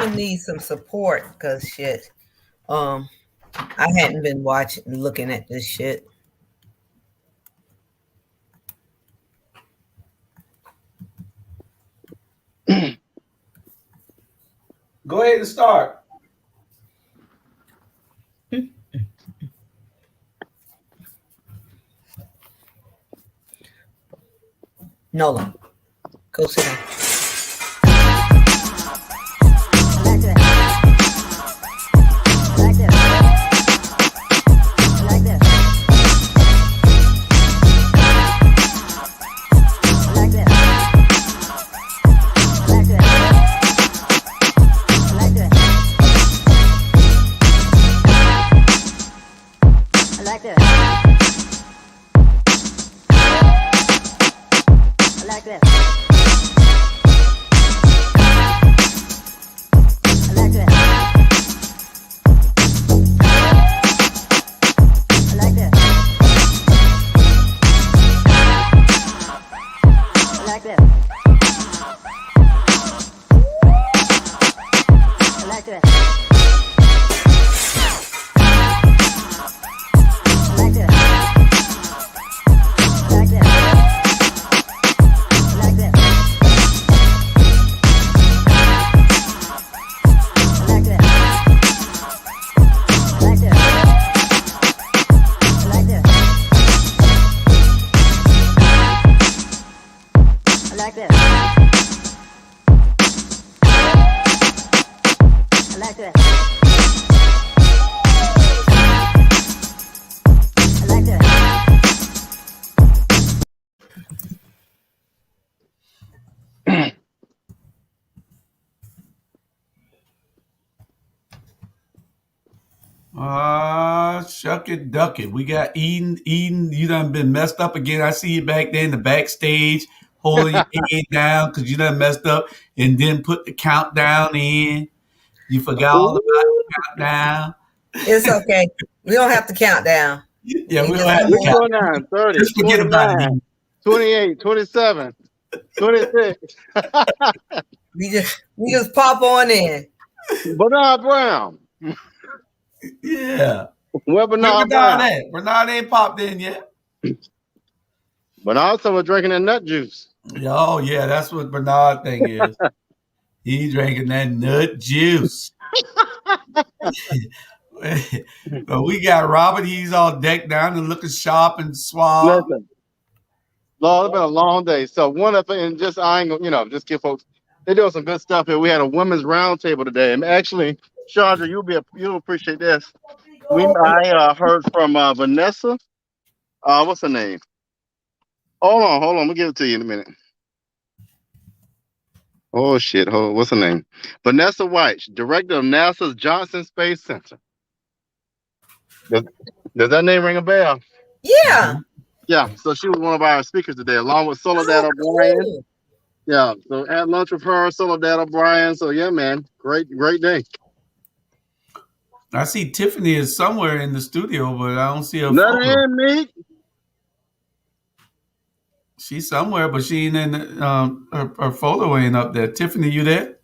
gonna need some support because shit. I hadn't been looking at this shit. Go ahead and start. Nola, go sit down. Shuck it, duck it. We got Eden. You done been messed up again. I see you back there in the backstage holding your head down because you done messed up and then put the countdown in. You forgot all about the countdown. It's okay. We don't have to count down. Yeah, we don't have to count down. 30, just forget about it. 28, 27, 26. We just pop on in. Bernard Brown. Yeah. Where Bernard Brown at? Bernard ain't popped in yet. But also we're drinking that nut juice. Oh, yeah, that's what Bernard thing is. He's drinking that nut juice. But we got Robert. He's all decked down and looking sharp and suave. Listen, Lord, it's been a long day. So one of and just just give folks. They're doing some good stuff here. We had a women's roundtable today, and actually, Chandra, you'll appreciate this. I heard from Vanessa. What's her name? Hold on. We'll give it to you in a minute. Oh shit! What's her name? Vanessa White, director of NASA's Johnson Space Center. Does that name ring a bell? Yeah. Yeah. So she was one of our speakers today, along with Soledad O'Brien. Cool. Yeah. So had lunch with her, Soledad O'Brien. So yeah, man, great day. I see Tiffany is somewhere in the studio, but I don't see her. That ain't me. She's somewhere, but she ain't in her photo ain't up there. Tiffany, you there?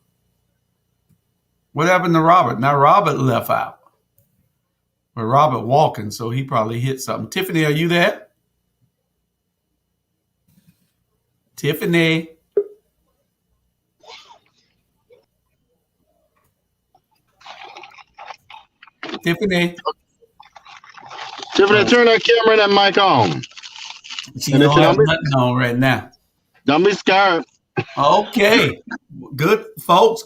What happened to Robert? Now Robert left out. But Robert walking, so he probably hit something. Tiffany, are you there? Tiffany. Tiffany, turn that camera and that mic on. She don't have nothing on right now. Don't be scared. Okay. Good folks.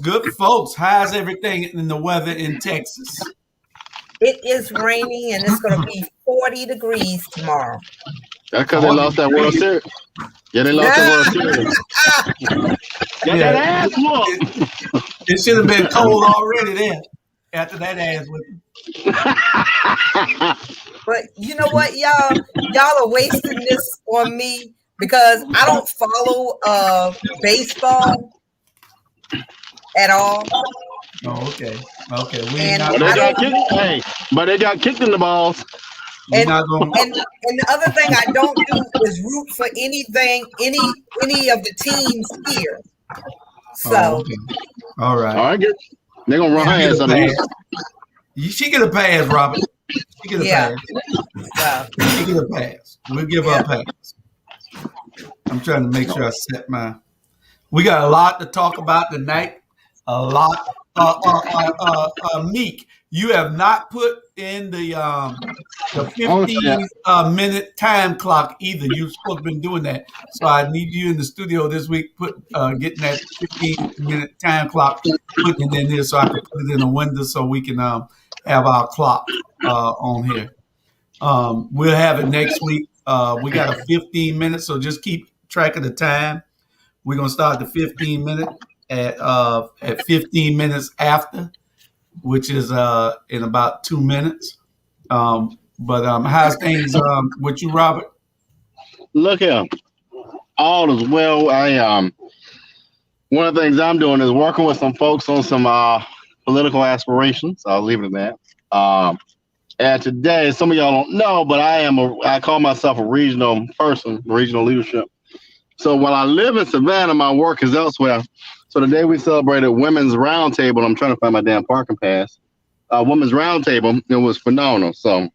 How's everything in the weather in Texas? It is raining and it's going to be 40 degrees tomorrow. That's because they lost that World Series. Yeah, they lost the World Series. That ass whoop. It should have been cold already there after that ass whipping. But you know what, y'all are wasting this on me because I don't follow baseball at all. Oh, okay. But they got kicked in the balls. And the other thing I don't do is root for anything, any of the teams here. So, okay. All right. They're gonna run her ass out of here. She get a pass, Robert. She get a pass. Wow. She get a pass. We'll give her a pass. I'm trying to make sure I set my. We got a lot to talk about tonight. A lot. Meek, you have not put in the 15-minute time clock either. You're supposed to be doing that. So I need you in the studio this week getting that 15-minute time clock put it in here so I can put it in the window so we can have our clock on here. We'll have it next week. We got a 15 minutes, so just keep track of the time. We're gonna start the 15 minute at 15 minutes after, which is in about 2 minutes. But how's things with you, Robert? Look here, all is well. One of the things I'm doing is working with some folks on some political aspirations. I'll leave it at that. And today, some of y'all don't know, but I call myself a regional person, regional leadership. So while I live in Savannah, my work is elsewhere. So today we celebrated Women's Roundtable. I'm trying to find my damn parking pass. Women's Roundtable. It was phenomenal. So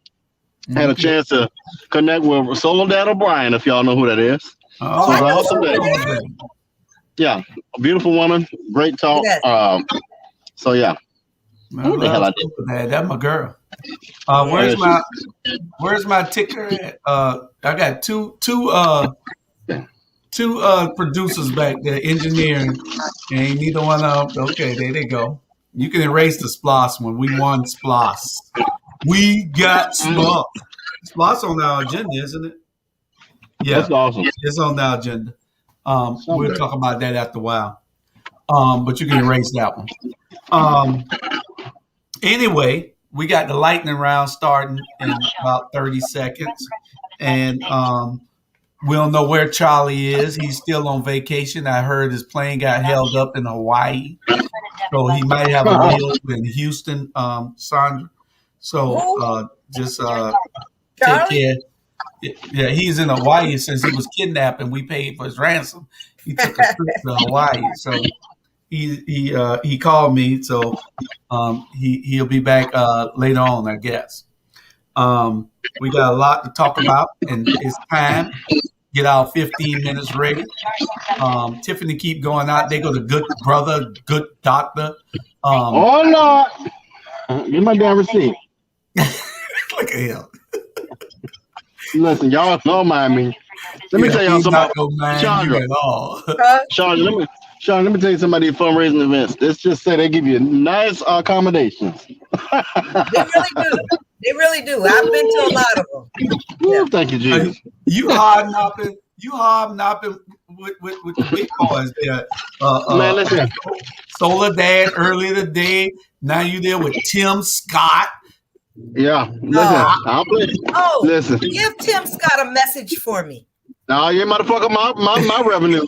I had a chance to connect with Soledad O'Brien, if y'all know who that is. Oh, so awesome day. Yeah, a beautiful woman, great talk. So yeah. What the hell I did? That's my girl. Where's my ticker at? I got two producers back there engineering. Ain't neither one of them. Okay, there they go. You can erase the SPLOS one. We won SPLOS. We got SPLOS. SPLOS on our agenda, isn't it? Yeah, that's awesome. It's on our agenda. We'll talk about that after a while. But you can erase that one. Anyway, we got the lightning round starting in about 30 seconds. And we don't know where Charlie is. He's still on vacation. I heard his plane got held up in Hawaii. So he might have a deal in Houston, Sandra. So just take care. Yeah, he's in Hawaii since he was kidnapped and we paid for his ransom. He took a trip to Hawaii. So he called me. So he'll be back later on, I guess. We got a lot to talk about, and it's time. Get our 15 minutes ready. Tiffany keep going out. They go to good brother, good doctor. Oh Lord, get my damn receipt. Look at him. Listen, y'all don't mind me. Let me tell y'all something about Chandra. Chandra, let me tell you something about these fundraising events. Let's just say they give you nice accommodations. They really do. I've been to a lot of them. Yeah. Thank you, Jesus. You hobnobbing with the big boys there. Man, listen. Soledad earlier today. Now you there with Tim Scott. Yeah, listen. Listen. Give Tim Scott a message for me. No, you motherfucker, my revenue.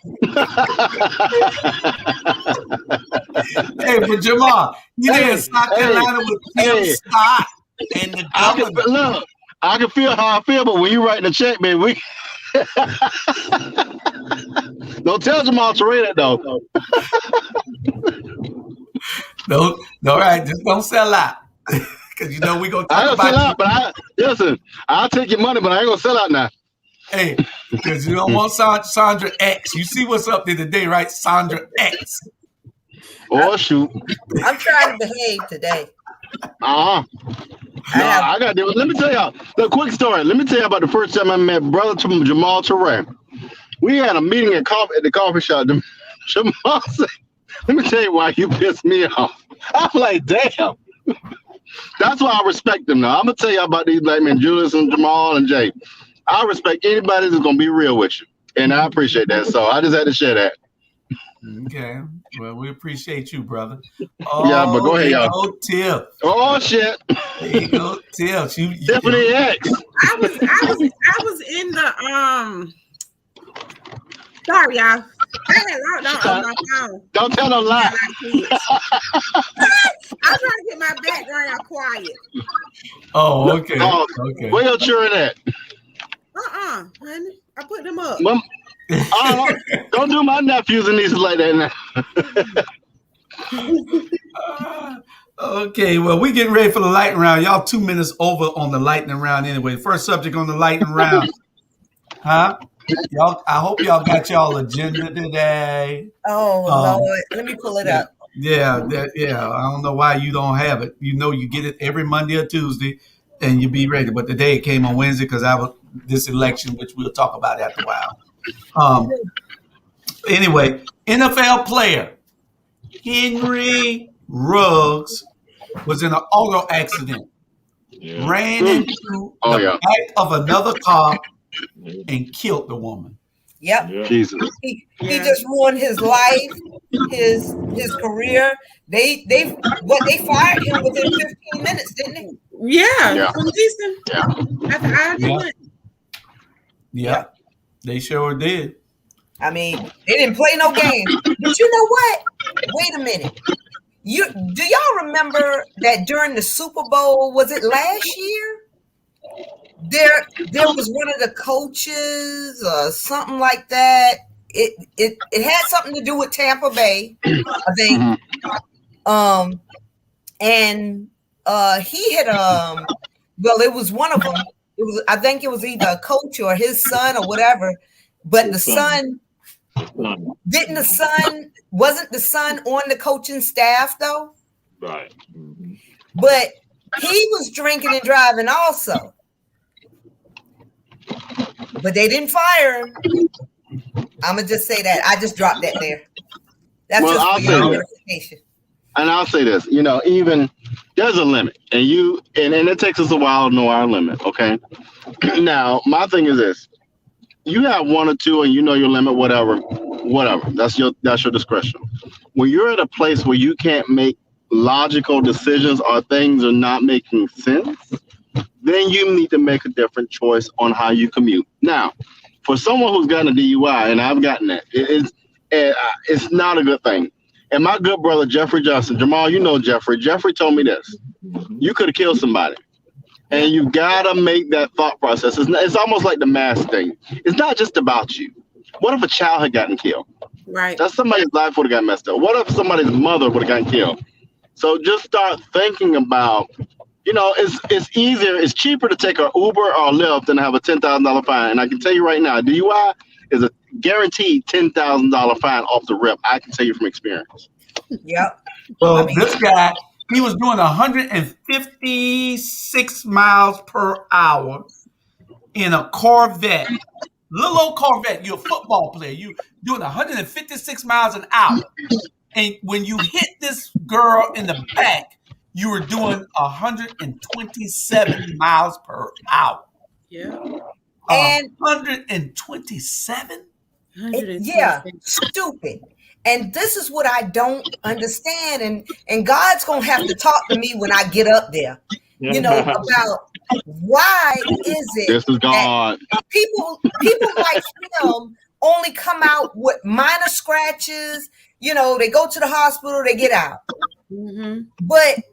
Hey, but Jamal, you there in South Carolina with Tim Scott and the governor. I can feel how I feel, but when you write the check, baby, don't tell Jamal to read it though. All right, just don't sell out. Because you know we're gonna talk about sell out, but listen, I'll take your money, but I ain't gonna sell out now. Hey, because you don't want Sandra X. You see what's up there today, right? Sandra X. Oh shoot. I'm trying to behave today. I got to do it. Let me tell y'all the quick story. Let me tell you about the first time I met brother Jamal Touré. We had a meeting at the coffee shop. Jamal said, let me tell you why you pissed me off. I'm like, damn. That's why I respect them now. I'm gonna tell you about these black men, Julius and Jamal and Jay. I respect anybody that's gonna be real with you, and I appreciate that. So I just had to share that. Okay, well, we appreciate you, brother. Yeah, but go ahead, y'all. Oh, Tiff. Oh shit. There you go, Tiff. Tiffany X. I was in the Sorry, y'all. I had logged on my phone. Don't tell no lie. I'm trying to get my background quiet. Oh, okay. Okay. Where your children at? Honey. I put them up. Don't do my nephews and nieces like that now. Okay, well, we getting ready for the lightning round. Y'all 2 minutes over on the lightning round anyway. First subject on the lightning round. Huh? Y'all, I hope y'all got y'all agenda today. Oh, Lord. Let me pull it up. Yeah. I don't know why you don't have it. You know you get it every Monday or Tuesday, and you be ready. But today it came on Wednesday because I was this election, which we'll talk about after a while. Anyway, NFL player Henry Ruggs was in an auto accident, ran into the back of another car, and killed the woman. Yep. Yeah. Jesus. He just ruined his life, his career. They fired him within 15 minutes, didn't they? Yeah. From Houston. Yeah. They sure did. I mean, they didn't play no game. But you know what? Wait a minute. Do y'all remember that during the Super Bowl, was it last year? There was one of the coaches or something like that. It had something to do with Tampa Bay, I think. And he had well, it was one of them. I think it was either a coach or his son or whatever. But the son wasn't the son on the coaching staff though? Right. But he was drinking and driving also. But they didn't fire him. I'm gonna just say that. I just dropped that there. That's just I'll say verification. And I'll say this, even there's a limit, and it takes us a while to know our limit. Okay. Now, my thing is this: you have one or two, and you know your limit. Whatever. That's your discretion. When you're at a place where you can't make logical decisions or things are not making sense, then you need to make a different choice on how you commute. Now, for someone who's gotten a DUI, and I've gotten that, it's not a good thing. And my good brother, Jeffrey Johnson, Jamal, you know Jeffrey. Jeffrey told me this. You could have killed somebody. And you got to make that thought process. It's almost like the mask thing. It's not just about you. What if a child had gotten killed? Right. That somebody's life would have got messed up. What if somebody's mother would have gotten killed? So just start thinking about, it's easier, it's cheaper to take an Uber or a Lyft than to have a $10,000 fine. And I can tell you right now, DUI is a guaranteed $10,000 fine off the rip. I can tell you from experience. Yep. Well, this guy, he was doing 156 miles per hour in a Corvette. Little old Corvette. You're a football player. You doing 156 miles an hour. And when you hit this girl in the back, you were doing 127 miles per hour. Yeah. And 127? Yeah, stupid. And this is what I don't understand. And God's going to have to talk to me when I get up there, about why is it this is God. That people like him only come out with minor scratches. They go to the hospital, they get out. Mm-hmm. But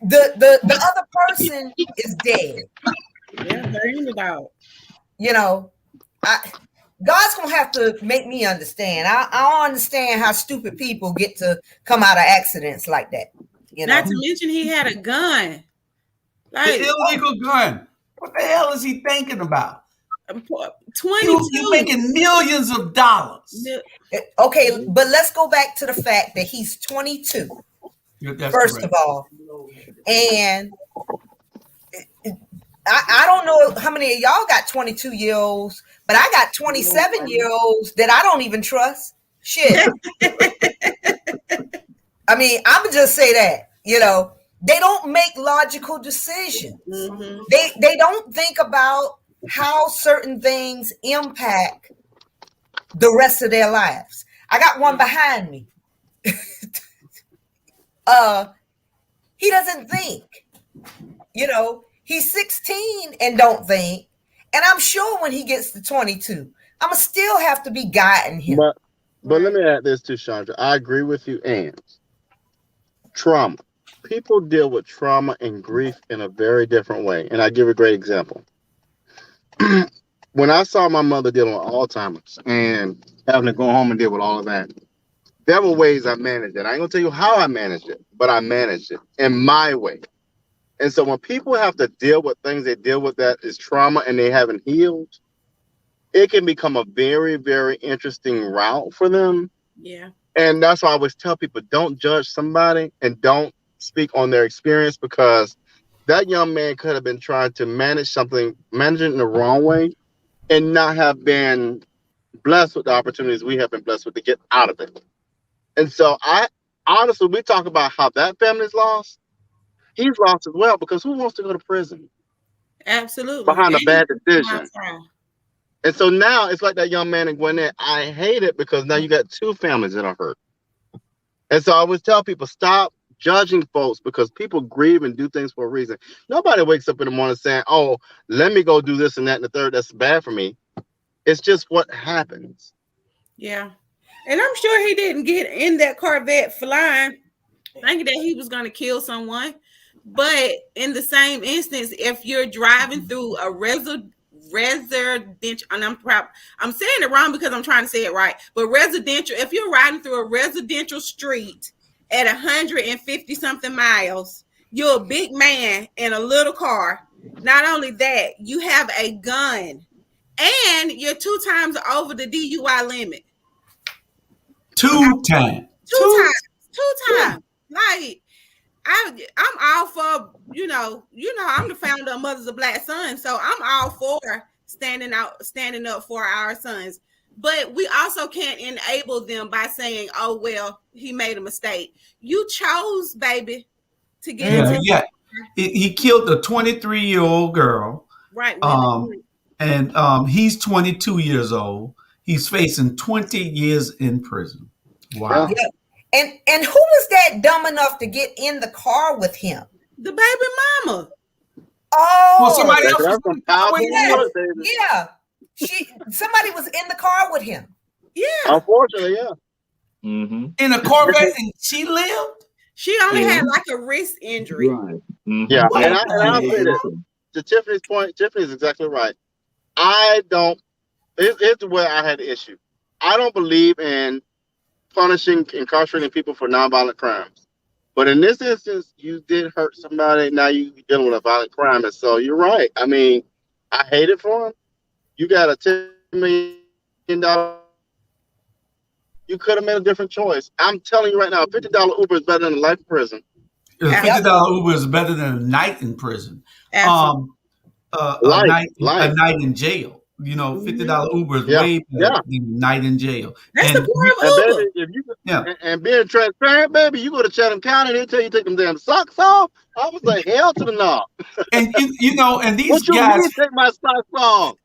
the other person is dead. Yeah, they're out. God's gonna have to make me understand. I don't understand how stupid people get to come out of accidents like that. Not to mention he had a gun. Like an illegal gun. What the hell is he thinking about? 22. You're making millions of dollars. Okay, but let's go back to the fact that he's 22. First of all, and I don't know how many of y'all got 22-year-olds, but I got 27-year-olds that I don't even trust. Shit. I mean, I'm gonna just say that, they don't make logical decisions. Mm-hmm. They don't think about how certain things impact the rest of their lives. I got one behind me. He doesn't think, he's 16 and don't think. And I'm sure when he gets to 22, I'm going to still have to be guiding him. But let me add this too, Chandra. I agree with you. And trauma. People deal with trauma and grief in a very different way. And I give a great example. When I saw my mother dealing with Alzheimer's and having to go home and deal with all of that, there were ways I managed it. I ain't gonna tell you how I managed it, but I managed it in my way. And so when people have to deal with things they deal with that is trauma and they haven't healed, it can become a very, very interesting route for them. Yeah. And that's why I always tell people, don't judge somebody and don't speak on their experience, because that young man could have been trying to manage it in the wrong way and not have been blessed with the opportunities we have been blessed with to get out of it. And so honestly, we talk about how that family's lost. He's lost as well, because who wants to go to prison? Absolutely. Behind a And bad decision. And so now it's like that young man in Gwinnett. I hate it because now you got two families that are hurt. And so I always tell people, stop judging folks, because people grieve and do things for a reason. Nobody wakes up in the morning saying, oh, let me go do this and that and the third. That's bad for me. It's just what happens. Yeah. And I'm sure he didn't get in that Corvette flying thinking that he was going to kill someone. But in the same instance, if you're driving through a residential, and I'm saying it wrong because I'm trying to say it right, but residential, if you're riding through a residential street at 150 something miles, you're a big man in a little car. Not only that, you have a gun and you're 2 times over the DUI limit. Two times. Like, I'm all for, I'm the founder of Mothers of Black Sons, so I'm all for standing up for our sons. But we also can't enable them by saying, oh, well, he made a mistake. You chose, baby, to get into Yeah. He killed a 23-year-old girl. Right. And he's 22 years old. He's facing 20 years in prison. Wow. Yeah. And who was that dumb enough to get in the car with him? The baby mama. Oh, well, somebody else was in the car with him. Yeah. Somebody was in the car with him. Yeah. Unfortunately, yeah. Mm-hmm. In a Corvette, and she lived? She only had like a wrist injury. Right. Mm-hmm. Yeah. And I'll say this. To Tiffany's point, Tiffany's exactly right. Here's where I had the issue. I don't believe in punishing, incarcerating people for nonviolent crimes. But in this instance, you did hurt somebody. Now you're dealing with a violent crime. And so you're right. I mean, I hate it for him. You got a $10 million. You could have made a different choice. I'm telling you right now, a $50 Uber is better than a life in prison. A $50 Uber is better than a night in prison. A night in jail. $50 Uber is way better than a night in jail. That's the point of Uber. And being transparent, baby, you go to Chatham County, they tell you take them damn socks off. I was like, hell to the no. And and these what guys you mean, take my socks off?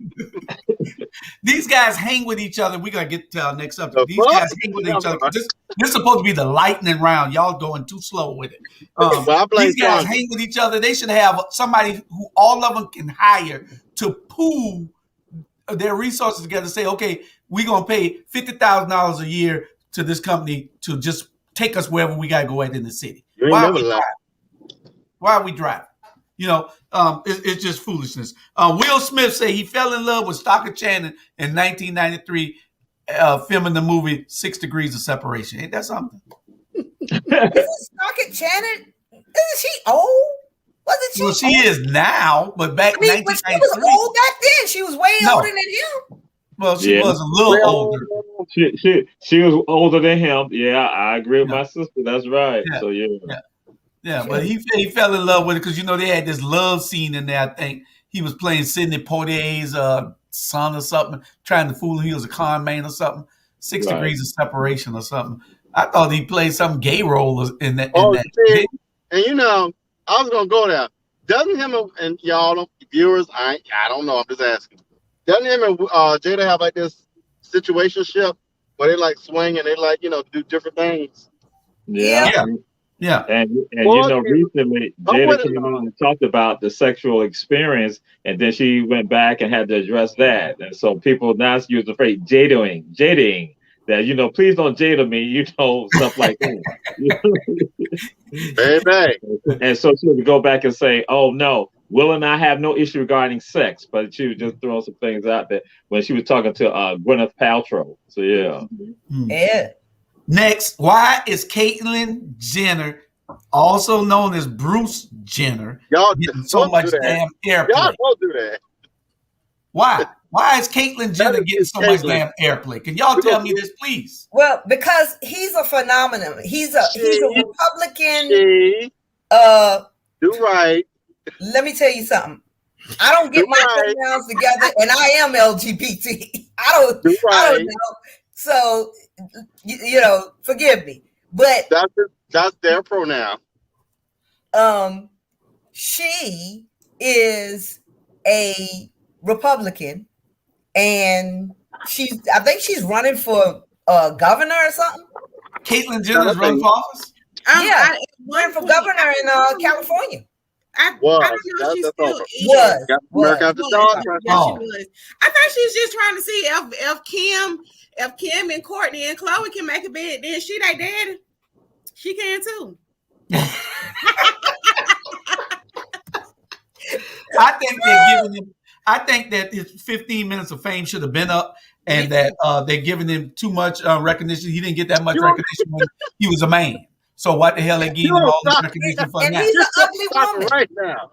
These guys hang with each other. We gotta get to our next subject. These guys hang with each other. This is supposed to be the lightning round. Y'all going too slow with it. These guys hang with each other. They should have somebody who all of them can hire to pool their resources together. Say, okay, we're gonna pay $50,000 a year to this company to just take us wherever we gotta go at in the city. Why are we driving? It's just foolishness. Will Smith said he fell in love with Stockard Channing in 1993, filming the movie 6 Degrees of Separation. Ain't that something? Isn't Stockard Channing? Isn't she old? Wasn't she? Well, she is now, but back in 1993, she was old back then. She was way older than him. Well, she was a little older. She was older than him. Yeah, I agree with my sister. That's right. Yeah. So yeah, but he fell in love with it because they had this love scene in there. I think he was playing Sidney Poitier's son or something, trying to fool him. He was a con man or something. 6 Degrees of Separation or something. I thought he played some gay role in that. And I was gonna go there. Doesn't him and y'all viewers? I don't know. I'm just asking. Doesn't him and Jada have like this situationship where they like swing and they like do different things? Yeah. And recently Jada came on and talked about the sexual experience, and then she went back and had to address that. And so people now use the phrase jading. That please don't jada me, stuff like that. Baby. And so she would go back and say, "Oh no, Will and I have no issue regarding sex," but she was just throwing some things out there when she was talking to Gwyneth Paltrow. So yeah. Next, why is Caitlyn Jenner, also known as Bruce Jenner, getting so much damn airplay? Y'all don't do that. Why? Why is Caitlyn Jenner getting so much damn airplay? Can y'all tell me this, please? Well, because he's a phenomenon. He's a Republican. Do right. Let me tell you something. I don't get my pronouns together, and I am LGBT. I don't know. So, forgive me. But that's their pronoun. She is a Republican, and I think she's running for governor or something. Caitlyn Jenner's running for office? Running for governor in California. I don't know if she still is. I thought she was just trying to see if Kim and Courtney and Chloe can make a bid, then she they daddy. She can too. I think that his 15 minutes of fame should have been up, and that they're giving him too much recognition. He didn't get that much recognition when he was a man. So what the hell they giving him all this recognition for now? And he's an ugly woman right now.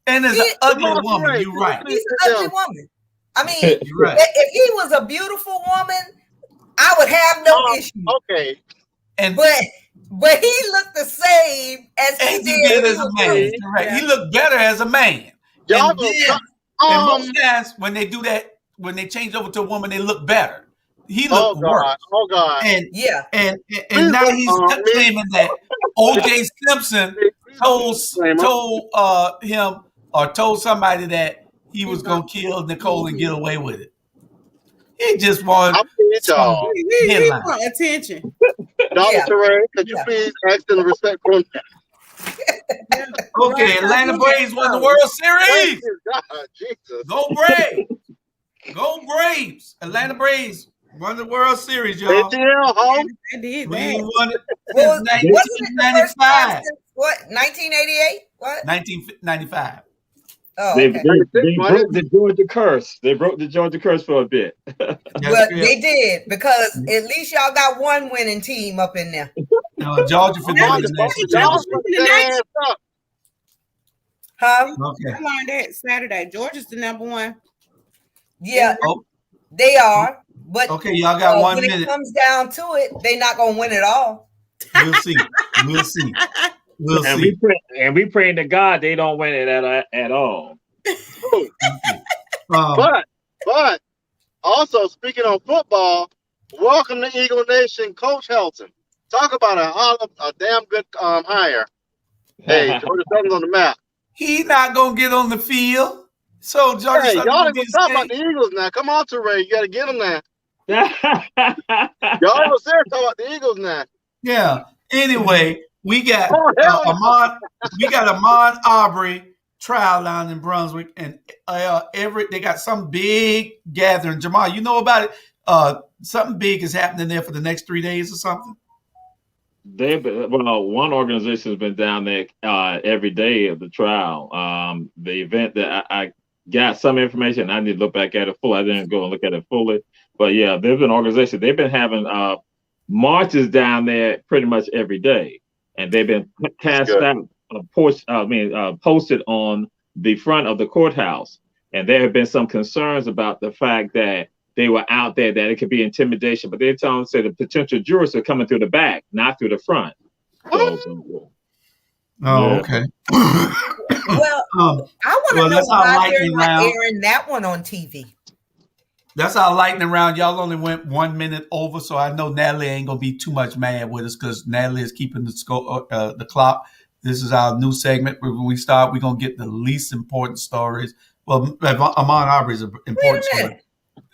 And as an ugly woman, you're right. He's an ugly woman. I mean, if he was a beautiful woman, I would have no issue. Okay. But he looked the same as he did as a man. Right. He looked better as a man. And most times when they do that, when they change over to a woman, they look better. He looked worse. Oh God! And now he's claiming that O.J. Simpson told him or told somebody that he was gonna kill Nicole and get away with it. He just wanted some attention. Dr. Ray, could you please ask them respectful? Okay, Atlanta Braves won the World Series. God, Jesus. Go Braves! Go Braves! Atlanta Braves won the World Series, y'all. They did. We won it since 1995. What? 1988? What? 1995. Oh, okay. They broke the Georgia curse. They broke the Georgia curse for a bit. Well, they did, because at least y'all got one winning team up in there. Georgia for the Huh? Okay. I learned that Saturday. Georgia's the number one. Yeah, they are. But okay, y'all got 1 minute. When it comes down to it, they're not gonna win it all. We'll see. We'll see. We'll and see. We praying to God they don't win it at all. But also speaking on football, welcome to Eagle Nation, Coach Helton. Talk about a damn good hire. Hey, Georgia Southern's on the map. He's not gonna get on the field. So Georgia Southern, y'all ain't gonna talk about the Eagles now. Come on, Teray, you gotta get them now. Y'all ain't gonna talk about the Eagles now. Yeah. Anyway, we got Ahmaud Arbery trial down in Brunswick, and they got some big gathering. Jamal, you know about it? Something big is happening there for the next 3 days or something. One organization has been down there every day of the trial. The event that I got some information, I need to look back at it fully. I didn't go and look at it fully, but yeah, there's an organization. They've been having marches down there pretty much every day, and they've been posted on the front of the courthouse. And there have been some concerns about the fact that they were out there, that it could be intimidation, but they're telling us that the potential jurors are coming through the back, not through the front. Okay. Well, I want to know why they're not airing that one on TV. That's our lightning round. Y'all only went 1 minute over, so I know Natalie ain't gonna be too much mad with us because Natalie is keeping the clock. This is our new segment. When we start, we're gonna get the least important stories. Well, Ahmaud Arbery is an important story.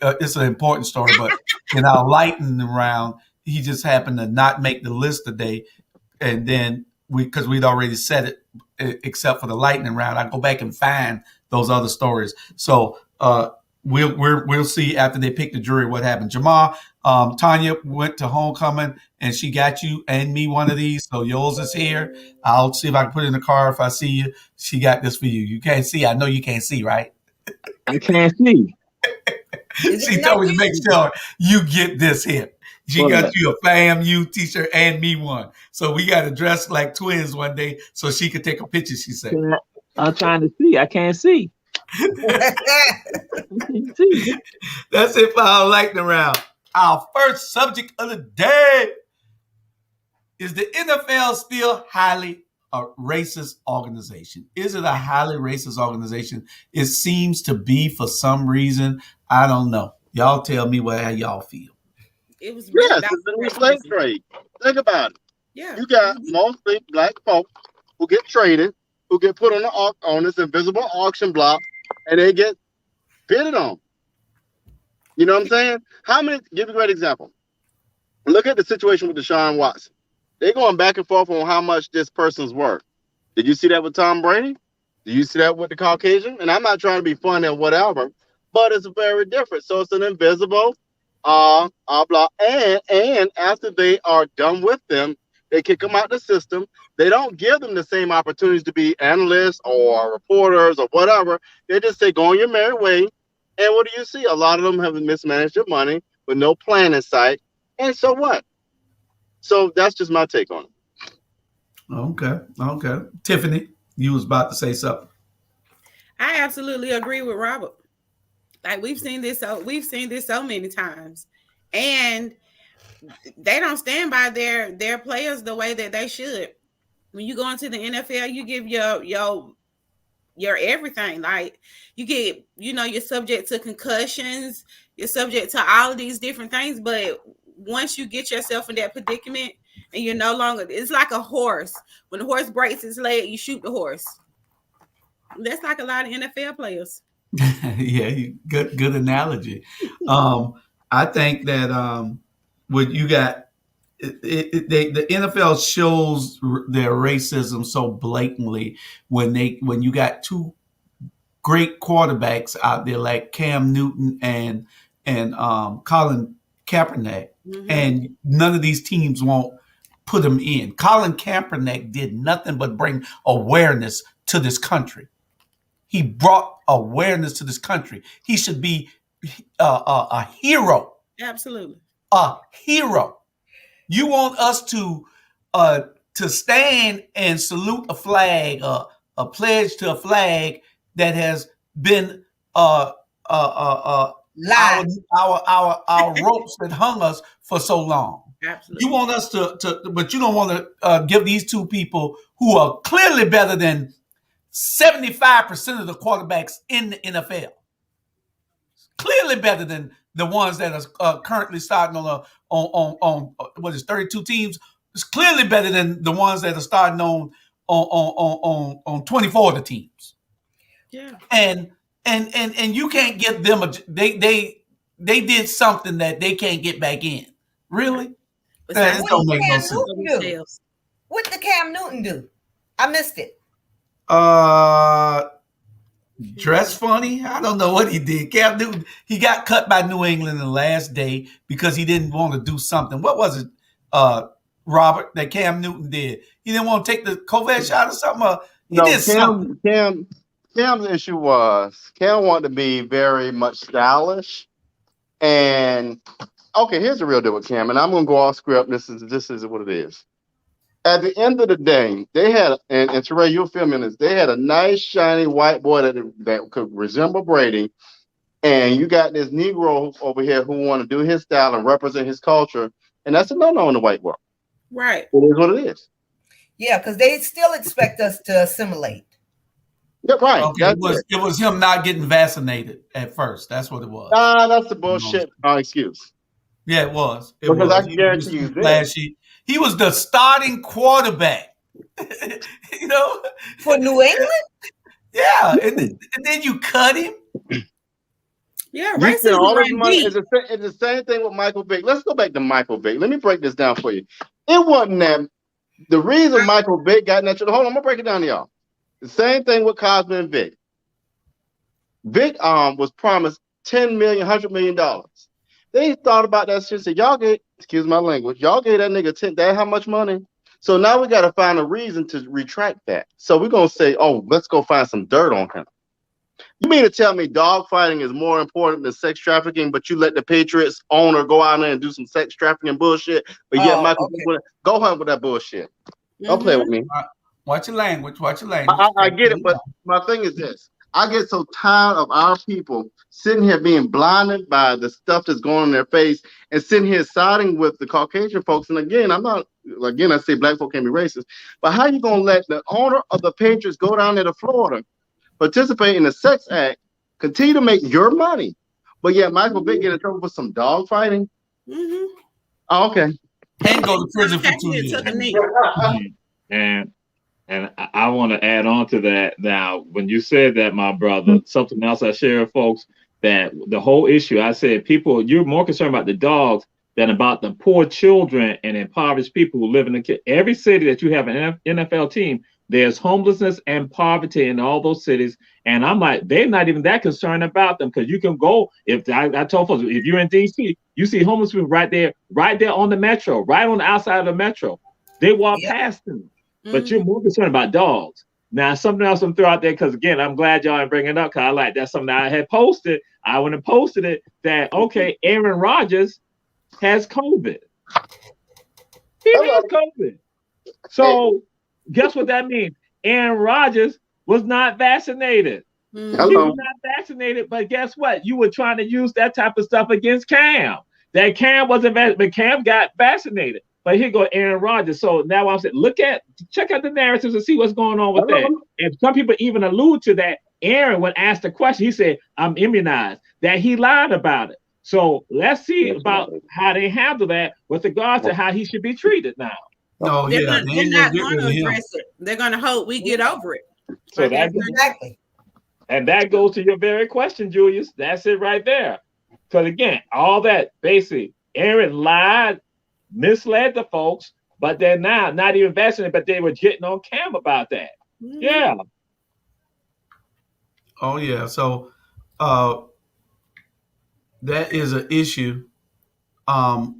It's an important story, but in our lightning round, he just happened to not make the list today, and then because we'd already said it, except for the lightning round, I go back and find those other stories. So we'll see after they pick the jury what happened. Jamal, Tanya went to homecoming and she got you and me one of these, so yours is here. I'll see if I can put it in the car if I see you. She got this for you. You can't see. I know you can't see, right? I can't see. She told me to make sure you get this here. She got you a FAMU t-shirt and me one. So we got to dress like twins one day so she could take a picture, she said. I'm trying to see. I can't see. That's it for our lightning round. Our first subject of the day is the NFL still highly a racist organization? Is it a highly racist organization? It seems to be for some reason. I don't know. Y'all tell me how y'all feel. It was yes, it's the new slave trade. Think about it. Yeah, you got mostly black folks who get traded, who get put on this invisible auction block, and they get bidded on. You know what I'm saying? How many? Give you a great example. Look at the situation with Deshaun Watson. They're going back and forth on how much this person's worth. Did you see that with Tom Brady? Did you see that with the Caucasian? And I'm not trying to be funny or whatever, but it's very different. So it's an invisible blah. And after they are done with them, they kick them out the system. They don't give them the same opportunities to be analysts or reporters or whatever. They just say, go on your merry way. And what do you see? A lot of them have mismanaged their money with no plan in sight. And so what? So that's just my take on it. Okay. Tiffany, you was about to say something. I absolutely agree with Robert. Like we've seen this so many times, and they don't stand by their players the way that they should. When you go into the NFL, you give your everything. Like you get, you're subject to concussions, you're subject to all of these different things, but once you get yourself in that predicament and you're no longer, it's like a horse. When the horse breaks its leg, you shoot the horse. That's like a lot of NFL players. Yeah, good analogy. I think that what you got, the NFL shows their racism so blatantly when you got two great quarterbacks out there like Cam Newton and Colin Kaepernick, and none of these teams won't put him in. Colin Kaepernick did nothing but bring awareness to this country. He brought awareness to this country. He should be a hero. Absolutely. A hero. You want us to stand and salute a flag, a pledge to a flag that has been our ropes that hung us for so long. Absolutely. You want us to but you don't want to give these two people who are clearly better than 75% of the quarterbacks in the NFL. Clearly better than the ones that are currently starting on what is 32 teams. It's clearly better than the ones that are starting on 24 of the teams. Yeah. And you can't get them they did something that they can't get back in. Really? That don't make no sense. What did Cam Newton do? I missed it. Dress funny? I don't know what he did. Cam Newton, he got cut by New England the last day because he didn't want to do something. What was it, Robert, that Cam Newton did? He didn't want to take the COVID shot or something? Cam's issue was Cam wanted to be very much stylish. And okay, here's the real deal with Cam, and I'm gonna go off script. This is what it is. At the end of the day, they had, and Teray, you'll feel me on this, they had a nice, shiny white boy that could resemble Brady, and you got this Negro over here who want to do his style and represent his culture, and that's a no-no in the white world. Right. It is what it is. Yeah, because they still expect us to assimilate. Yeah, right. Okay, it was him not getting vaccinated at first. That's what it was. That's the bullshit excuse. Yeah, it was. Because I can guarantee you this. He was the starting quarterback, for New England. Yeah, and then you cut him. Yeah, racism. All this money. It's the same thing with Michael Vick. Let's go back to Michael Vick. Let me break this down for you. It wasn't that the reason Michael Vick got in that. Hold on, I'm gonna break it down to y'all. The same thing with Cosby and Vick. Vick was promised $10 million, $100 million. They thought about that shit. Said, y'all get, excuse my language, y'all gave that nigga that how much money? So now we got to find a reason to retract that. So we're gonna say, oh, let's go find some dirt on him. You mean to tell me dogfighting is more important than sex trafficking, but you let the Patriots owner go out there and do some sex trafficking bullshit, but yet Michael go hunt with that bullshit. Don't play with me. Watch your language. I get it, but my thing is this. I get so tired of our people sitting here being blinded by the stuff that's going on in their face and sitting here siding with the Caucasian folks. And again, I say black folk can't be racist, but how you going to let the owner of the Patriots go down there to Florida, participate in a sex act, continue to make your money, but yet Michael Vick get in trouble for some dog fighting? Mm-hmm. Oh, okay. And go to prison for 2 years. And I want to add on to that. Now, when you said that, my brother, something else I share with folks, that the whole issue, I said, people, you're more concerned about the dogs than about the poor children and impoverished people who live in every city that you have an NFL team. There's homelessness and poverty in all those cities. And I'm like, they're not even that concerned about them, because you can go, I told folks, if you're in DC, you see homeless people right there on the metro, right on the outside of the metro. They walk past them. But you're more concerned about dogs. Now, something else I'm throw out there, because again, I'm glad y'all ain't bringing it up, because that's something I had posted. I went and posted it that, okay, Aaron Rodgers has COVID. He has COVID. So guess what that means? Aaron Rodgers was not vaccinated. He was not vaccinated, but guess what? You were trying to use that type of stuff against Cam. That Cam wasn't vaccinated, but Cam got vaccinated. But here go Aaron Rodgers. So now I'm saying, check out the narratives and see what's going on with that. And some people even allude to that. Aaron, when asked the question, he said, I'm immunized, that he lied about it. So let's see about how they handle that with regards to how he should be treated now. No, they're not going to address it. They're going to hope we get over it. So exactly. And that goes to your very question, Julius. That's it right there. Because again, all that basically, Aaron lied, misled the folks, but they're now not even vaccinated, but they were getting on cam about that. Mm-hmm. Yeah. Oh, yeah. So that is an issue that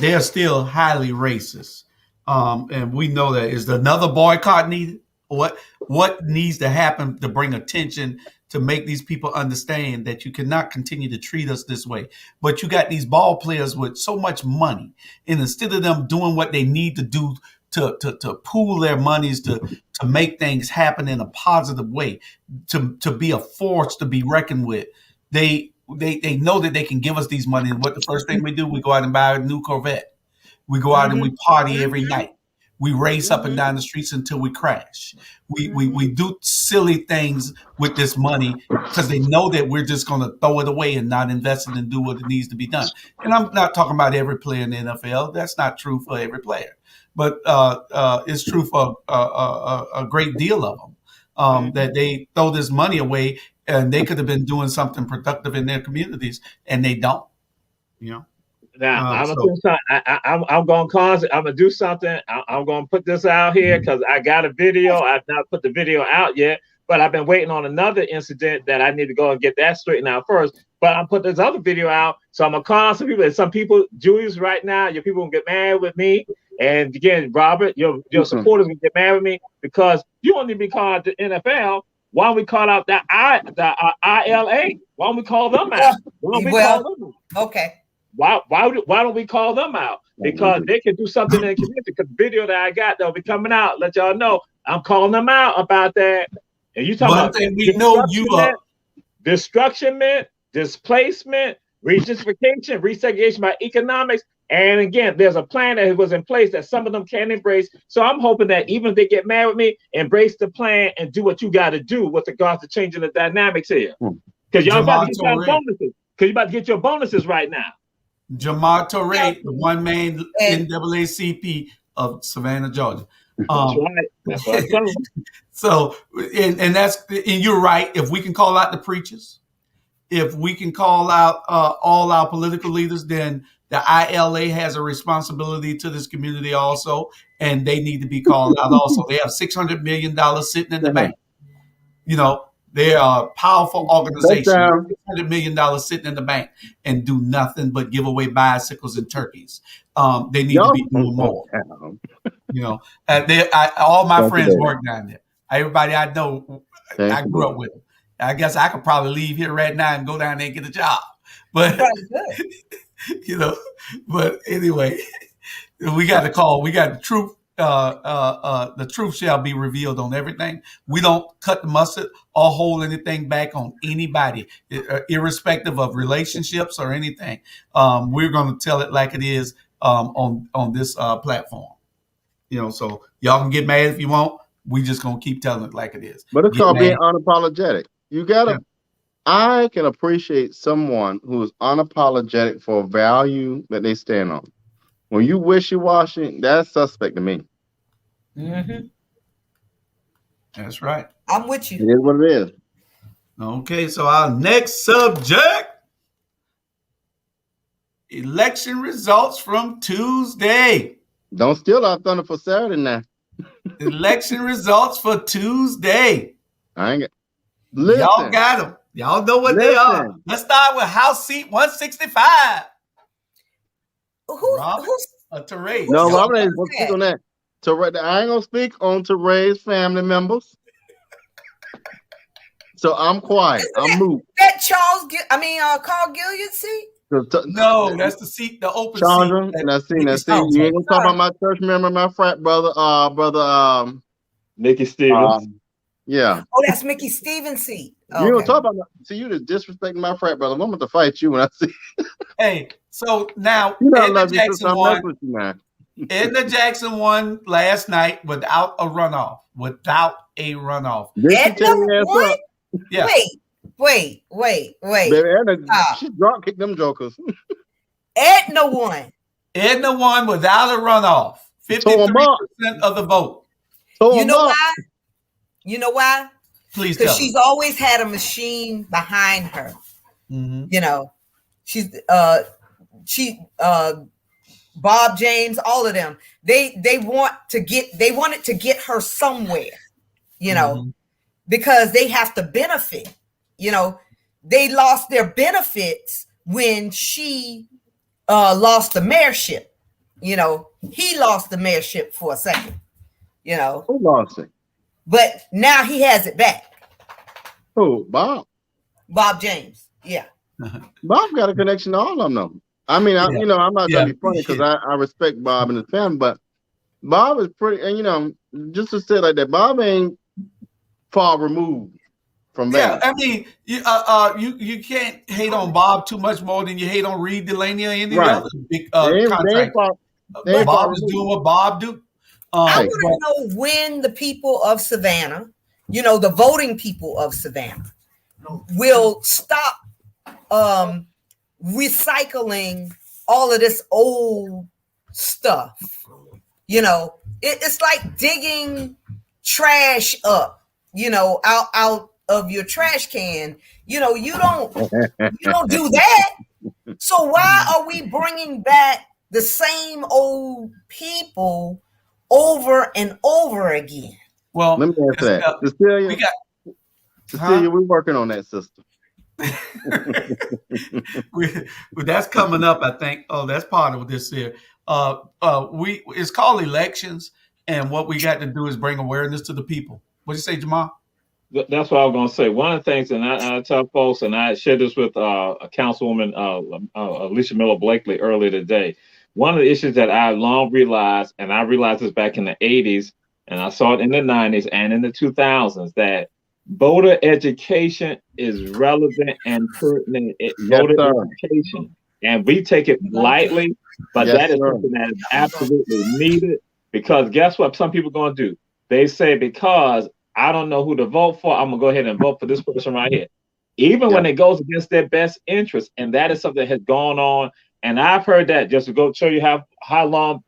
they're still highly racist. And we know that. Is another boycott needed? What needs to happen to bring attention to make these people understand that you cannot continue to treat us this way? But you got these ball players with so much money, and instead of them doing what they need to do to pool their monies to make things happen in a positive way, to be a force to be reckoned with, they know that they can give us these money. And what the first thing we do, we go out and buy a new Corvette. We go out and we party every night. We race up and down the streets until we crash. We do silly things with this money because they know that we're just going to throw it away and not invest it and do what it needs to be done. And I'm not talking about every player in the NFL. That's not true for every player. But it's true for a great deal of them, that they throw this money away and they could have been doing something productive in their communities, and they don't, you know. Now I'm gonna do something. I'm gonna cause it. I'm gonna do something. I'm gonna put this out here because I got a video. I've not put the video out yet, but I've been waiting on another incident that I need to go and get that straightened out first. But I'm put this other video out, so I'm gonna call some people. And some people, Julius, right now, your people gonna get mad with me. And again, Robert, your supporters gonna get mad with me because you don't need to be called the NFL. Why don't we call out the ILA? Why don't we call them out? Okay. Why don't we call them out? Because they can do something in the community. Because the video that I got that'll be coming out, let y'all know I'm calling them out about that. And you talking about we know you are destructionment, displacement, regentrification, resegregation by economics. And again, there's a plan that was in place that some of them can embrace. So I'm hoping that even if they get mad with me, embrace the plan and do what you got to do with regards to changing the dynamics here. Because y'all about to get your bonuses. Because you're about to get your bonuses right now. Jamar Torre, the one main NAACP of Savannah, Georgia. That's right. So, and you're right. If we can call out the preachers, if we can call out all our political leaders, then the ILA has a responsibility to this community also, and they need to be called out also. They have $600 million sitting in the bank. You know, they are a powerful organization. $600 million sitting in the bank and do nothing but give away bicycles and turkeys. They need to be doing more. You know, all my friends work down there. Everybody I know, I grew up with them. I guess I could probably leave here right now and go down there and get a job. But you know, but anyway, we got the call. We got the truth. The truth shall be revealed on everything. We don't cut the mustard or hold anything back on anybody, irrespective of relationships or anything. We're going to tell it like it is on this platform. So y'all can get mad if you want. We just going to keep telling it like it is. But it's called being unapologetic. You got to. Yeah. I can appreciate someone who is unapologetic for a value that they stand on. When you wishy-washy, that's suspect to me. Mm-hmm. That's right. I'm with you. It is what it is. Okay, so our next subject, election results from Tuesday. Don't steal our thunder for Saturday now. Election results for Tuesday. I ain't got. Listen. Y'all got them. Y'all know what they are. Let's start with House Seat 165. Who's Teray? No, Robert ain't going to speak on that. I ain't going to speak on Teray's family members. So I'm quiet. I'm moved. That Carl Gilliard's seat? No, that's the seat, the open Chandra, seat. That's you ain't going to talk about my church member, my frat brother, Mickey Stevens. Yeah. Oh, that's Mickey Stevens' seat. Okay. You don't talk about you just disrespecting my frat brother. I'm going to fight you when I see. Hey, so now Edna Jackson won. Edna Jackson won last night without a runoff. Edna won? Yeah. Wait. Baby, Edna, she drunk kicked them jokers. Edna won. Edna won without a runoff. 53% of the vote. You know why? You know why? Please tell. Because she's always had a machine behind her. Mm-hmm. She's Bob James, all of them. They wanted to get her somewhere, because they have to benefit. They lost their benefits when she lost the mayorship. He lost the mayorship for a second. Who lost it? But now he has it back. Who? Bob? Bob James. Yeah. Bob got a connection to all of them. I mean, I'm not going to be funny because I respect Bob and his family, but Bob is pretty, and just to say like that, Bob ain't far removed from that. Yeah, I mean, you can't hate on Bob too much more than you hate on Reed Delaney or any other big contractor. Bob is doing what Bob do. I want to know when the people of Savannah, the voting people of Savannah, will stop recycling all of this old stuff. It's like digging trash up, out of your trash can. You don't do that. So why are we bringing back the same old people over and over again? Well, let me answer that. Cecilia, we're working on that system. That's coming up, I think. Oh, that's part of this here. It's called elections, and what we got to do is bring awareness to the people. What do you say, Jamal? That's what I was going to say. One of the things, and I tell folks, and I shared this with a councilwoman, Alicia Miller Blakely, earlier today. One of the issues that I long realized, and I realized this back in the 80s, and I saw it in the 90s and in the 2000s, that voter education is relevant and pertinent. Voter education. And we take it lightly, but that is something that is absolutely needed, because guess what some people are going to do? They say, because I don't know who to vote for, I'm going to go ahead and vote for this person right here. Even when it goes against their best interest. And that is something that has gone on. And I've heard that, just to go show you how long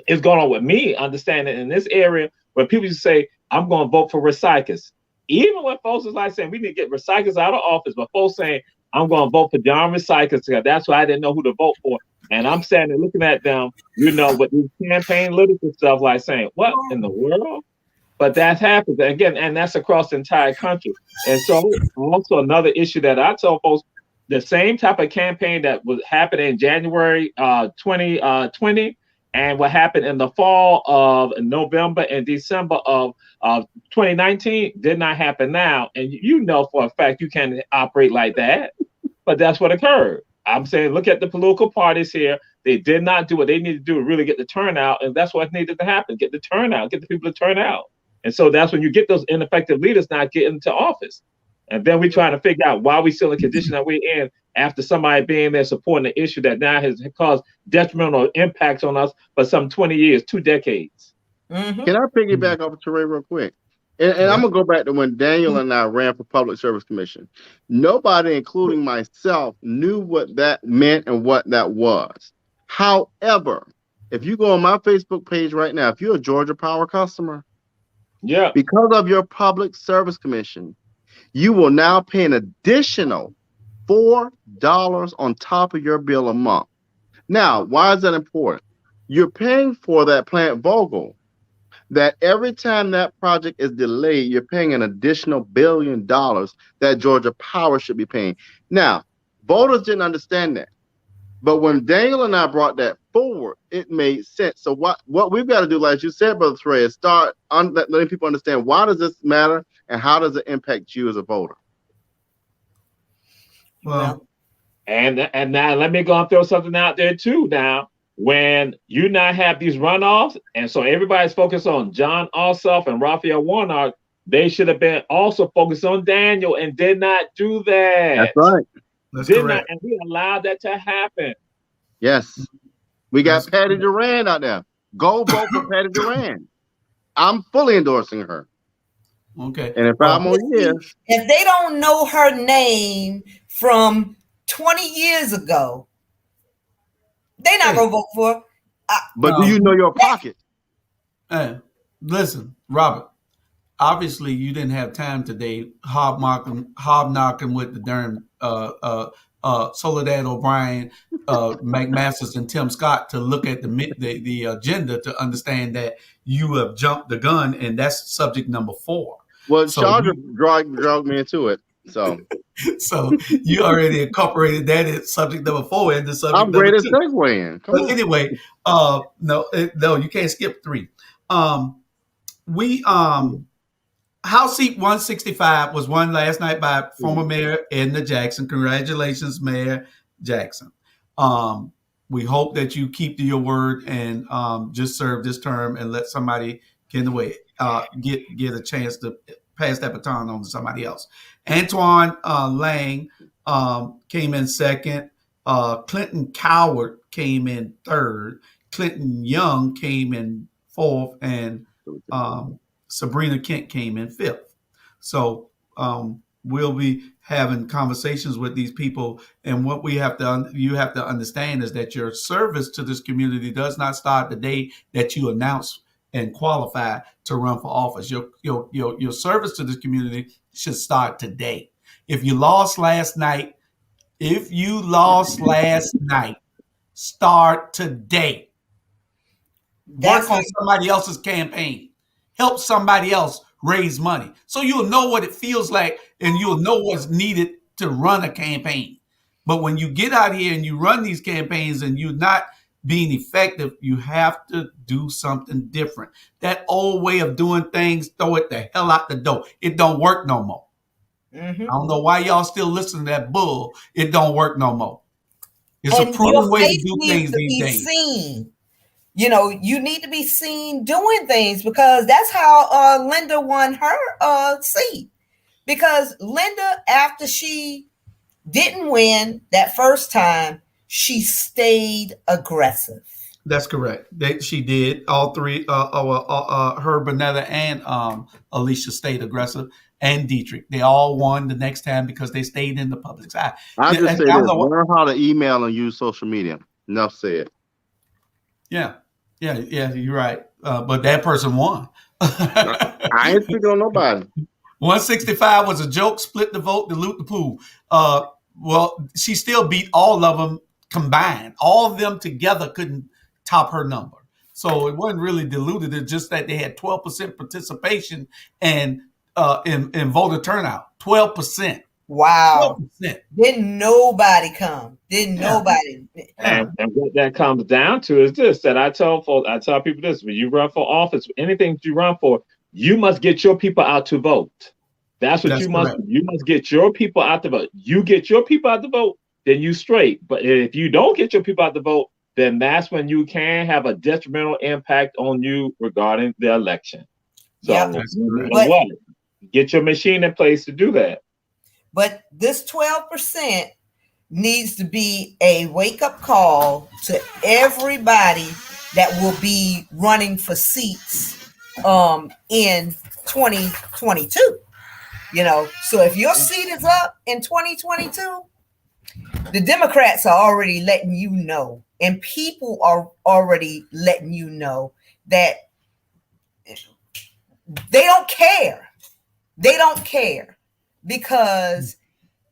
it's going on with me, understanding in this area where people say, I'm going to vote for recyclers. Even when folks is like saying we need to get recyclers out of office, but folks saying, I'm going to vote for John Recyclers. That's why I didn't know who to vote for. And I'm standing looking at them, with these campaign literature stuff, like saying, what in the world? But that happens again, and that's across the entire country. And so also another issue that I tell folks, the same type of campaign that was happening in January 2020 And what happened in the fall of November and December of 2019 did not happen now. And you know for a fact you can't operate like that. But that's what occurred. I'm saying, look at the political parties here. They did not do what they needed to do to really get the turnout. And that's what needed to happen. Get the turnout, get the people to turn out. And so that's when you get those ineffective leaders not getting into office. And then we're trying to figure out why we still in the condition that we're in after somebody being there supporting an issue that now has caused detrimental impacts on us for some 20 years, 2 decades. Mm-hmm. Can I piggyback off of Teray real quick? And I'm going to go back to when Daniel and I ran for Public Service Commission. Nobody, including myself, knew what that meant and what that was. However, if you go on my Facebook page right now, if you're a Georgia Power customer, because of your Public Service Commission, you will now pay an additional $4 on top of your bill a month. Now, why is that important? You're paying for that plant Vogel. That every time that project is delayed, you're paying an additional $1 billion that Georgia Power should be paying. Now, voters didn't understand that. But when Daniel and I brought that forward, it made sense. So what we've got to do, like you said, Brother Trey, is start letting people understand why does this matter and how does it impact you as a voter. Well, and now let me go and throw something out there too now. When you not have these runoffs, and so everybody's focused on John Ossoff and Raphael Warnock, they should have been also focused on Daniel and did not do that. That's right. That's correct. And we allowed that to happen. Yes. We got Patty Duran out there. Go vote for Patty Duran. I'm fully endorsing her. Okay. And in 5 more years. If they don't know her name from 20 years ago, they're not going to vote for her. But do you know your pocket? Hey, listen, Robert, obviously you didn't have time today hobnocking with the darn Soledad O'Brien, McMasters, and Tim Scott to look at the agenda to understand that you have jumped the gun, and that's subject number 4. Well, so Chandra dragged me into it. So you already incorporated that as subject number 4 into subject I'm number 2. I'm great at segueing. But anyway, no, you can't skip 3. House seat 165 was won last night by former Mayor Edna Jackson. Congratulations, Mayor Jackson. We hope that you keep to your word and just serve this term and let somebody get a chance to pass that baton on to somebody else. Antoine Lang came in 2nd. Clinton Coward came in 3rd. Clinton Young came in 4th, and Sabrina Kent came in 5th. So we'll be having conversations with these people, and what you have to understand is that your service to this community does not start the day that you announce and qualify to run for office. Your service to this community should start today. If you lost last night, start today. Work on somebody else's campaign. Help somebody else raise money. So you'll know what it feels like and you'll know what's needed to run a campaign. But when you get out here and you run these campaigns and you're not being effective, you have to do something different. That old way of doing things, throw it the hell out the door. It don't work no more. Mm-hmm. I don't know why y'all still listen to that bull. It don't work no more. It's a proven way to do things these days. Seen. You know, you need to be seen doing things, because that's how Linda won her seat. Because Linda, after she didn't win that first time, she stayed aggressive. That's correct. She did. All 3, her, Bonetta, and Alicia stayed aggressive, and Dietrich. They all won the next time because they stayed in the public's eye. I just say this, learn how to email and use social media. Enough said. Yeah, you're right. But that person won. I ain't speaking on nobody. 165 was a joke, split the vote, dilute the pool. Well, she still beat all of them combined. All of them together couldn't top her number. So it wasn't really diluted. It's just that they had 12% participation and in voter turnout. 12%. Wow. 12%. Didn't nobody come. Didn't nobody. And what that comes down to is this, that I tell people this: when you run for office, anything you run for, you must get your people out to vote. That's what you must do. You must get your people out to vote. You get your people out to vote, then you straight. But if you don't get your people out to vote, then that's when you can have a detrimental impact on you regarding the election. So what? Get your machine in place to do that. But this 12% needs to be a wake-up call to everybody that will be running for seats in 2022. You know, so if your seat is up in 2022, the Democrats are already letting you know, and people are already letting you know that they don't care. They don't care because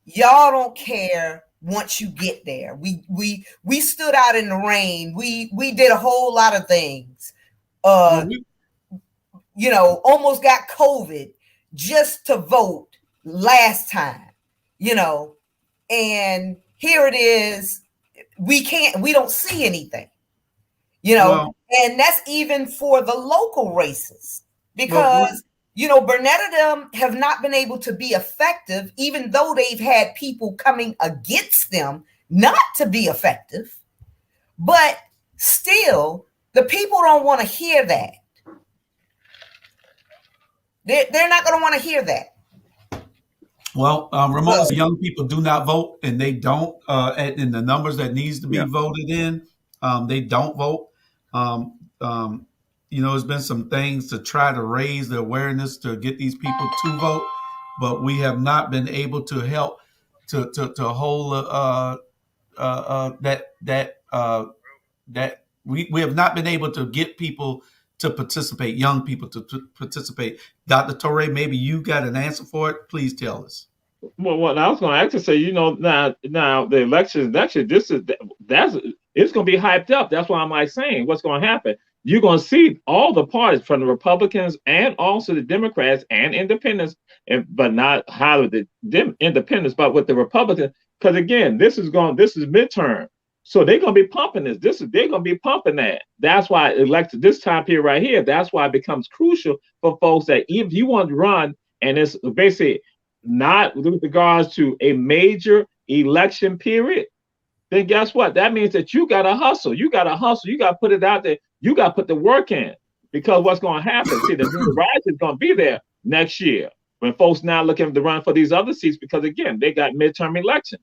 y'all don't care once you get there. We stood out in the rain. We did a whole lot of things. You know, almost got COVID just to vote last time, you know, and here it is. We don't see anything, you know, and that's even for the local races because, you know, Burnett and them have not been able to be effective, even though they've had people coming against them not to be effective. But still, the people don't want to hear that. They're not going to want to hear that. Well, Ramona, young people do not vote, and they don't. In the numbers that needs to be voted in, they don't vote. You know, there's been some things to try to raise the awareness to get these people to vote, but we have not been able to help to hold that we have not been able to get people to participate, young people to participate. Dr. Torre, maybe you got an answer for it. Please tell us. Well, what I was going to actually say, you know, now the election, it's going to be hyped up. That's why I'm like saying what's going to happen. You're going to see all the parties from the Republicans and also the Democrats and independents, but not how the independents, but with the Republicans. Because again, this is midterm. So they're going to be pumping this. They're going to be pumping that. That's why elected this time period right here. That's why it becomes crucial for folks that if you want to run, and it's basically not with regards to a major election period, then guess what? That means that you got to hustle. You got to put it out there. You got to put the work in, because what's going to happen? See, the rise is going to be there next year when folks now looking to run for these other seats, because again, they got midterm elections.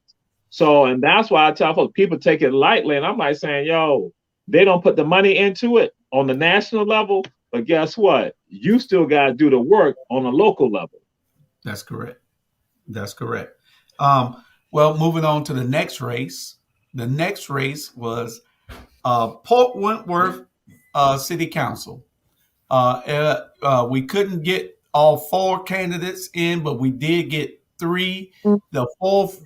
So, and that's why I tell folks, people take it lightly. And I'm like saying, yo, they don't put the money into it on the national level, but guess what? You still got to do the work on a local level. That's correct. Well, moving on to the next race. The next race was Port Wentworth City Council. We couldn't get all 4 candidates in, but we did get 3. The 4th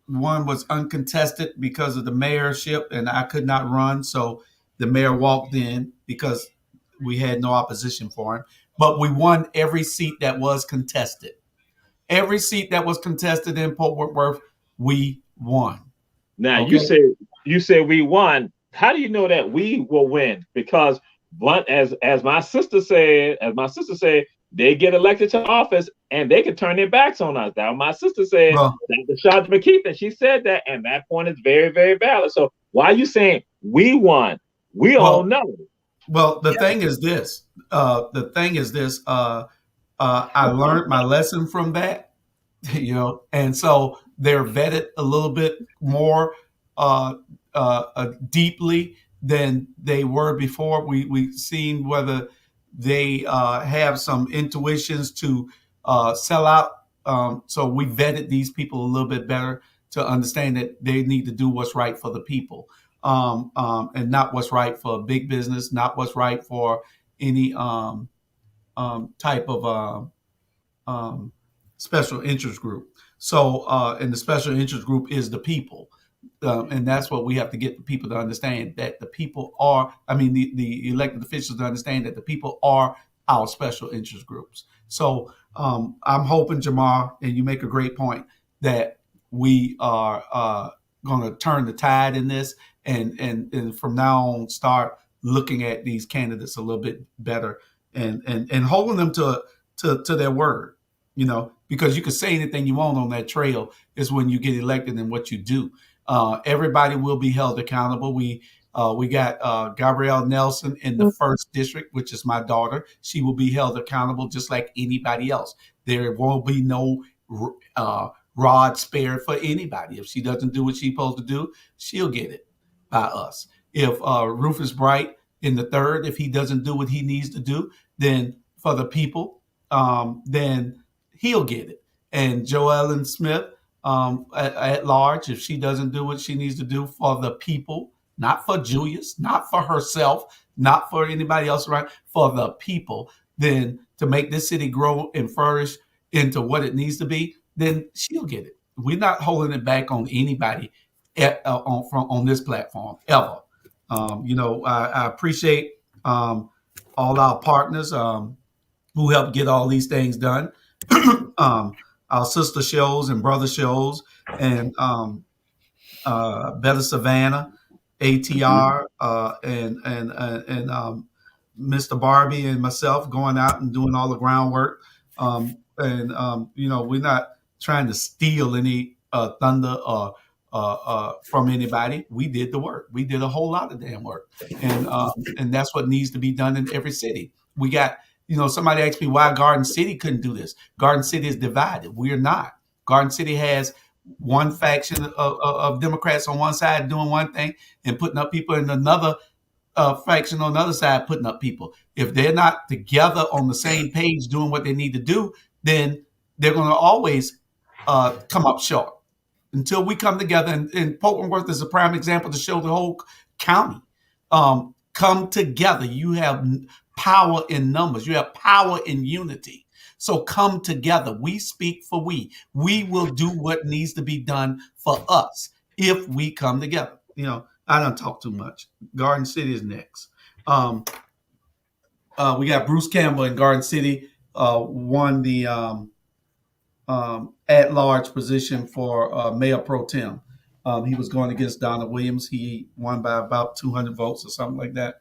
one was uncontested because of the mayorship, and I could not run, so the mayor walked in because we had no opposition for him. But we won every seat that was contested. Every seat that was contested in Port Wentworth, we won. Now, okay? you say we won. How do you know that we will win? Because as my sister said, they get elected to office and they can turn their backs on us. Now, my sister said, Dr. Chandra McKeith, and she said that, and that point is very, very valid. So why are you saying we won? We all know. Well, the thing is this. I learned my lesson from that, you know, and so they're vetted a little bit more deeply than they were before. We've seen whether they have some intuitions to sell out. So we vetted these people a little bit better to understand that they need to do what's right for the people, and not what's right for big business, not what's right for any type of special interest group. So, and the special interest group is the people. And that's what we have to get the people to understand, that the people are, the elected officials to understand that the people are our special interest groups. So I'm hoping, Jamar, and you make a great point, that we are going to turn the tide in this, and from now on start looking at these candidates a little bit better, and holding them to their word. Because you can say anything you want on that trail. Is when you get elected and what you do. Everybody will be held accountable. We got Gabrielle Nelson in the 1st district, which is my daughter. She will be held accountable just like anybody else. There won't be no rod spared for anybody. If she doesn't do what she's supposed to do, she'll get it by us. If Rufus Bright in the 3rd, if he doesn't do what he needs to do, then for the people, then he'll get it. And Joellen Smith at large, if she doesn't do what she needs to do for the people, not for Julius, not for herself, not for anybody else around, for the people, then to make this city grow and flourish into what it needs to be, then she'll get it. We're not holding it back on anybody on this platform ever. I appreciate all our partners who help get all these things done. Our sister shows and brother shows, and Better Savannah, ATR, and Mr. Barbie and myself going out and doing all the groundwork. We're not trying to steal any thunder from anybody. We did the work. We did a whole lot of damn work, and that's what needs to be done in every city. We got. Somebody asked me why Garden City couldn't do this. Garden City is divided. We're not. Garden City has one faction of Democrats on one side doing one thing and putting up people, and another faction on the other side putting up people. If they're not together on the same page doing what they need to do, then they're going to always come up short. Until we come together, and Portland Worth is a prime example to show the whole county. Come together. You have power in numbers. You have power in unity. So come together. We speak for we. We will do what needs to be done for us if we come together. I don't talk too much. Garden City is next. We got Bruce Campbell in Garden City, won the at-large position for Mayor Pro Tem. He was going against Donna Williams. He won by about 200 votes or something like that.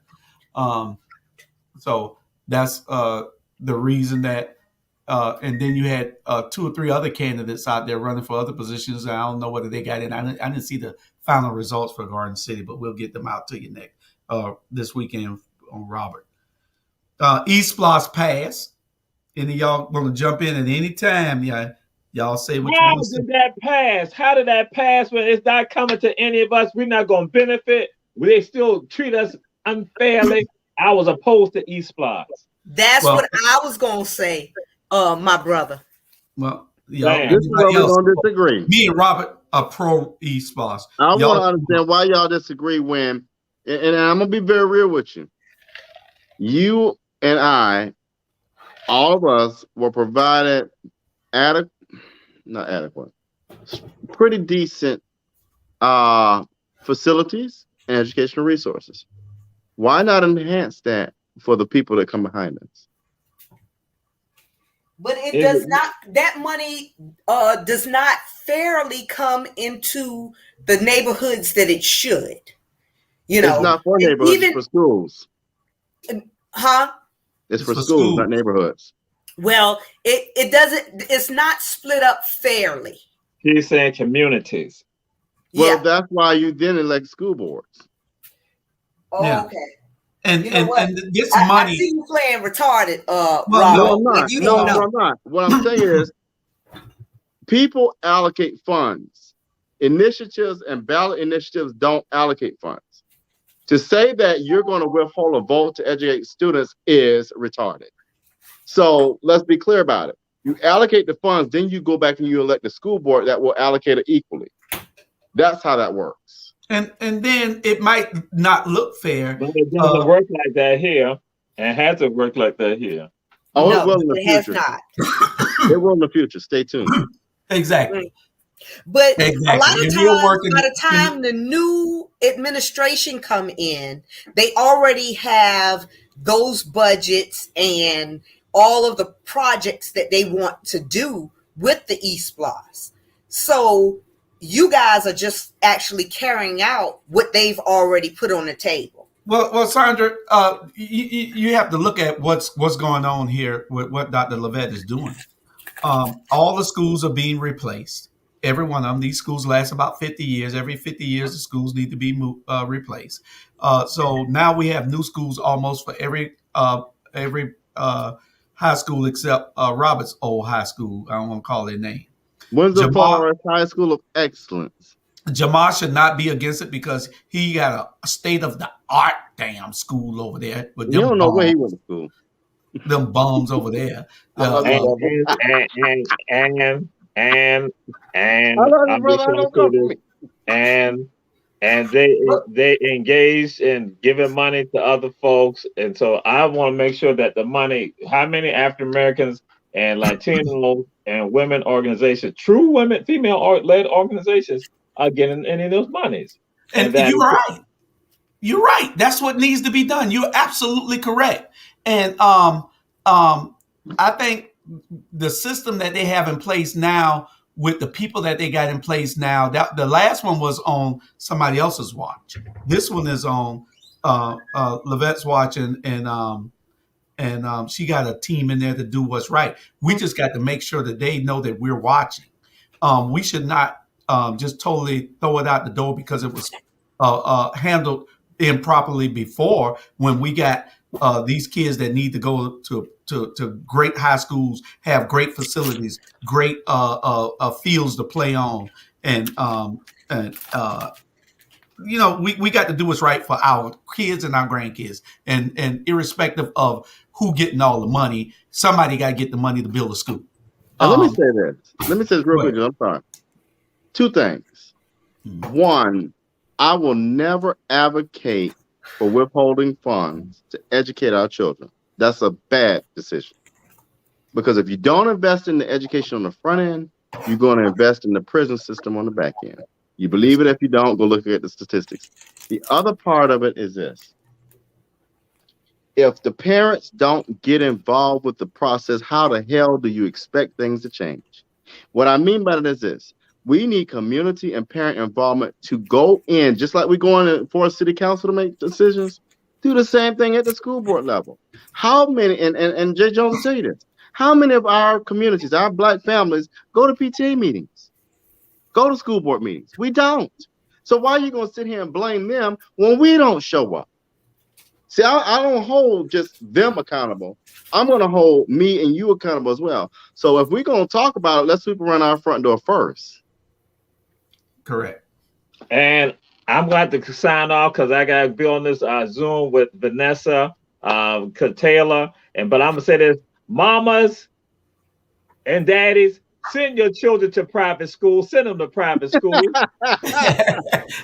So that's the reason that, and then you had 2 or 3 other candidates out there running for other positions. I don't know whether they got in. I didn't see the final results for Garden City, but we'll get them out to you next this weekend on Robert. East Bloss Pass. Any of y'all want to jump in at any time? Y'all say what you want to say. How did that pass? How did that pass when it's not coming to any of us? We're not going to benefit. They still treat us unfairly. I was opposed to East Bloss. That's what I was going to say, my brother. Well, this is where we're going to disagree. Me and Robert are pro East Bloss. I want to understand why y'all disagree when, and I'm going to be very real with you. You and I, all of us were provided not adequate, pretty decent facilities and educational resources. Why not enhance that for the people that come behind us? But it does not, that money does not fairly come into the neighborhoods that it should. It's not for neighborhoods, it's for schools. Huh? It's for schools, not neighborhoods. Well, it doesn't, it's not split up fairly. He's saying communities. Well, that's why you then elect school boards. Oh, yeah. Okay. And this money. I see you playing retarded, Rob. No, I'm not. I'm not. What I'm saying is people allocate funds. Initiatives and ballot initiatives don't allocate funds. To say that you're going to withhold a vote to educate students is retarded. So let's be clear about it. You allocate the funds, then you go back and you elect the school board that will allocate it equally. That's how that works. And then it might not look fair. But it doesn't work like that here, and has to work like that here. Oh, no, it will in the future. Has not. It will in the future. Stay tuned. Exactly. But Exactly. a lot of And you're times, working by the time the new administration come in, they already have those budgets and all of the projects that they want to do with the eSplosh. So you guys are just actually carrying out what they've already put on the table. Well, Sandra, you have to look at what's going on here with what Dr. Levette is doing. All the schools are being replaced. Every one of them. These schools last about 50 years. Every 50 years, the schools need to be replaced. So now we have new schools almost for every high school except Robert's old high school. I don't want to call their name. Windsor Forest High School of Excellence. Jamal should not be against it because he got a state of the art damn school over there. With You don't know where he went to school. Them bums over there. And I'm and they engaged in giving money to other folks, and so I want to make sure that the money, how many African Americans and Latino and women organizations, true women, female led organizations, are getting any of those monies. And you're right. You're right. That's what needs to be done. You're absolutely correct. And I think the system that they have in place now, with the people that they got in place now, that the last one was on somebody else's watch. This one is on Levette's watch, and she got a team in there to do what's right. We just got to make sure that they know that we're watching. We should not just totally throw it out the door because it was handled improperly before, when we got these kids that need to go to great high schools, have great facilities, great fields to play on, and we got to do what's right for our kids and our grandkids, and irrespective of who getting all the money, somebody got to get the money to build a school. Let me say this. Let me say this real quick. I'm sorry. Two things. One, I will never advocate for withholding funds to educate our children. That's a bad decision. Because if you don't invest in the education on the front end, you're going to invest in the prison system on the back end. You believe it if you don't, go look at the statistics. The other part of it is this. If the parents don't get involved with the process, how the hell do you expect things to change? What I mean by that is this. We need community and parent involvement to go in, just like we go in for a city council to make decisions. Do the same thing at the school board level. How many, and Jay Jones will tell you this, how many of our communities, our Black families, go to PTA meetings, go to school board meetings? We don't. So why are you going to sit here and blame them when we don't show up? See, I don't hold just them accountable. I'm going to hold me and you accountable as well. So if we're going to talk about it, let's sweep around our front door first. Correct. And I'm going to have to sign off because I got to be on this Zoom with Vanessa Taylor. But I'm going to say this, mamas and daddies, send your children to private school. Send them to private school.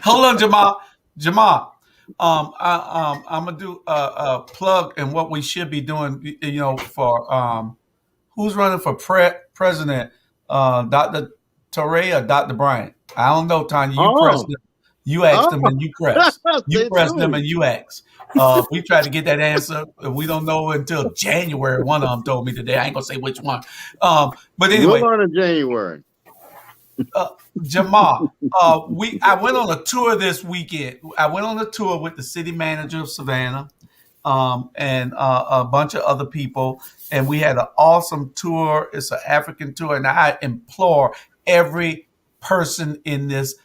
Hold on, Jamal. I'm going to do a plug in what we should be doing, for who's running for president, Dr. Torre or Dr. Bryant? I don't know, Tanya. You press them. You ask them and you press. You press them and you ask. We tried to get that answer. We don't know until January. One of them told me today. I ain't gonna say which one. But anyway, we'll learn in January. Jamal, I went on a tour this weekend. I went on a tour with the city manager of Savannah, and a bunch of other people, and we had an awesome tour. It's an African tour, and I implore every person in this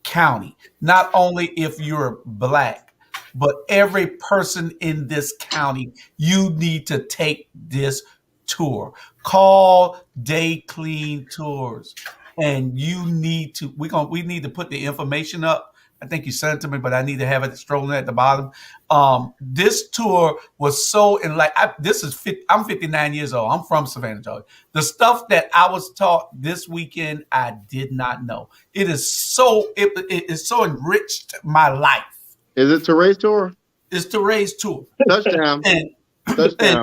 county, not only if you're Black, but every person in this county, you need to take this tour. Call Day Clean Tours, and you need to. We need to put the information up. I think you sent it to me, but I need to have it strolling at the bottom. This tour was so I'm 59 years old. I'm from Savannah, Georgia. The stuff that I was taught this weekend, I did not know. It is so enriched my life. Is it Torre's tour? It's Torre's tour. Touchdown. And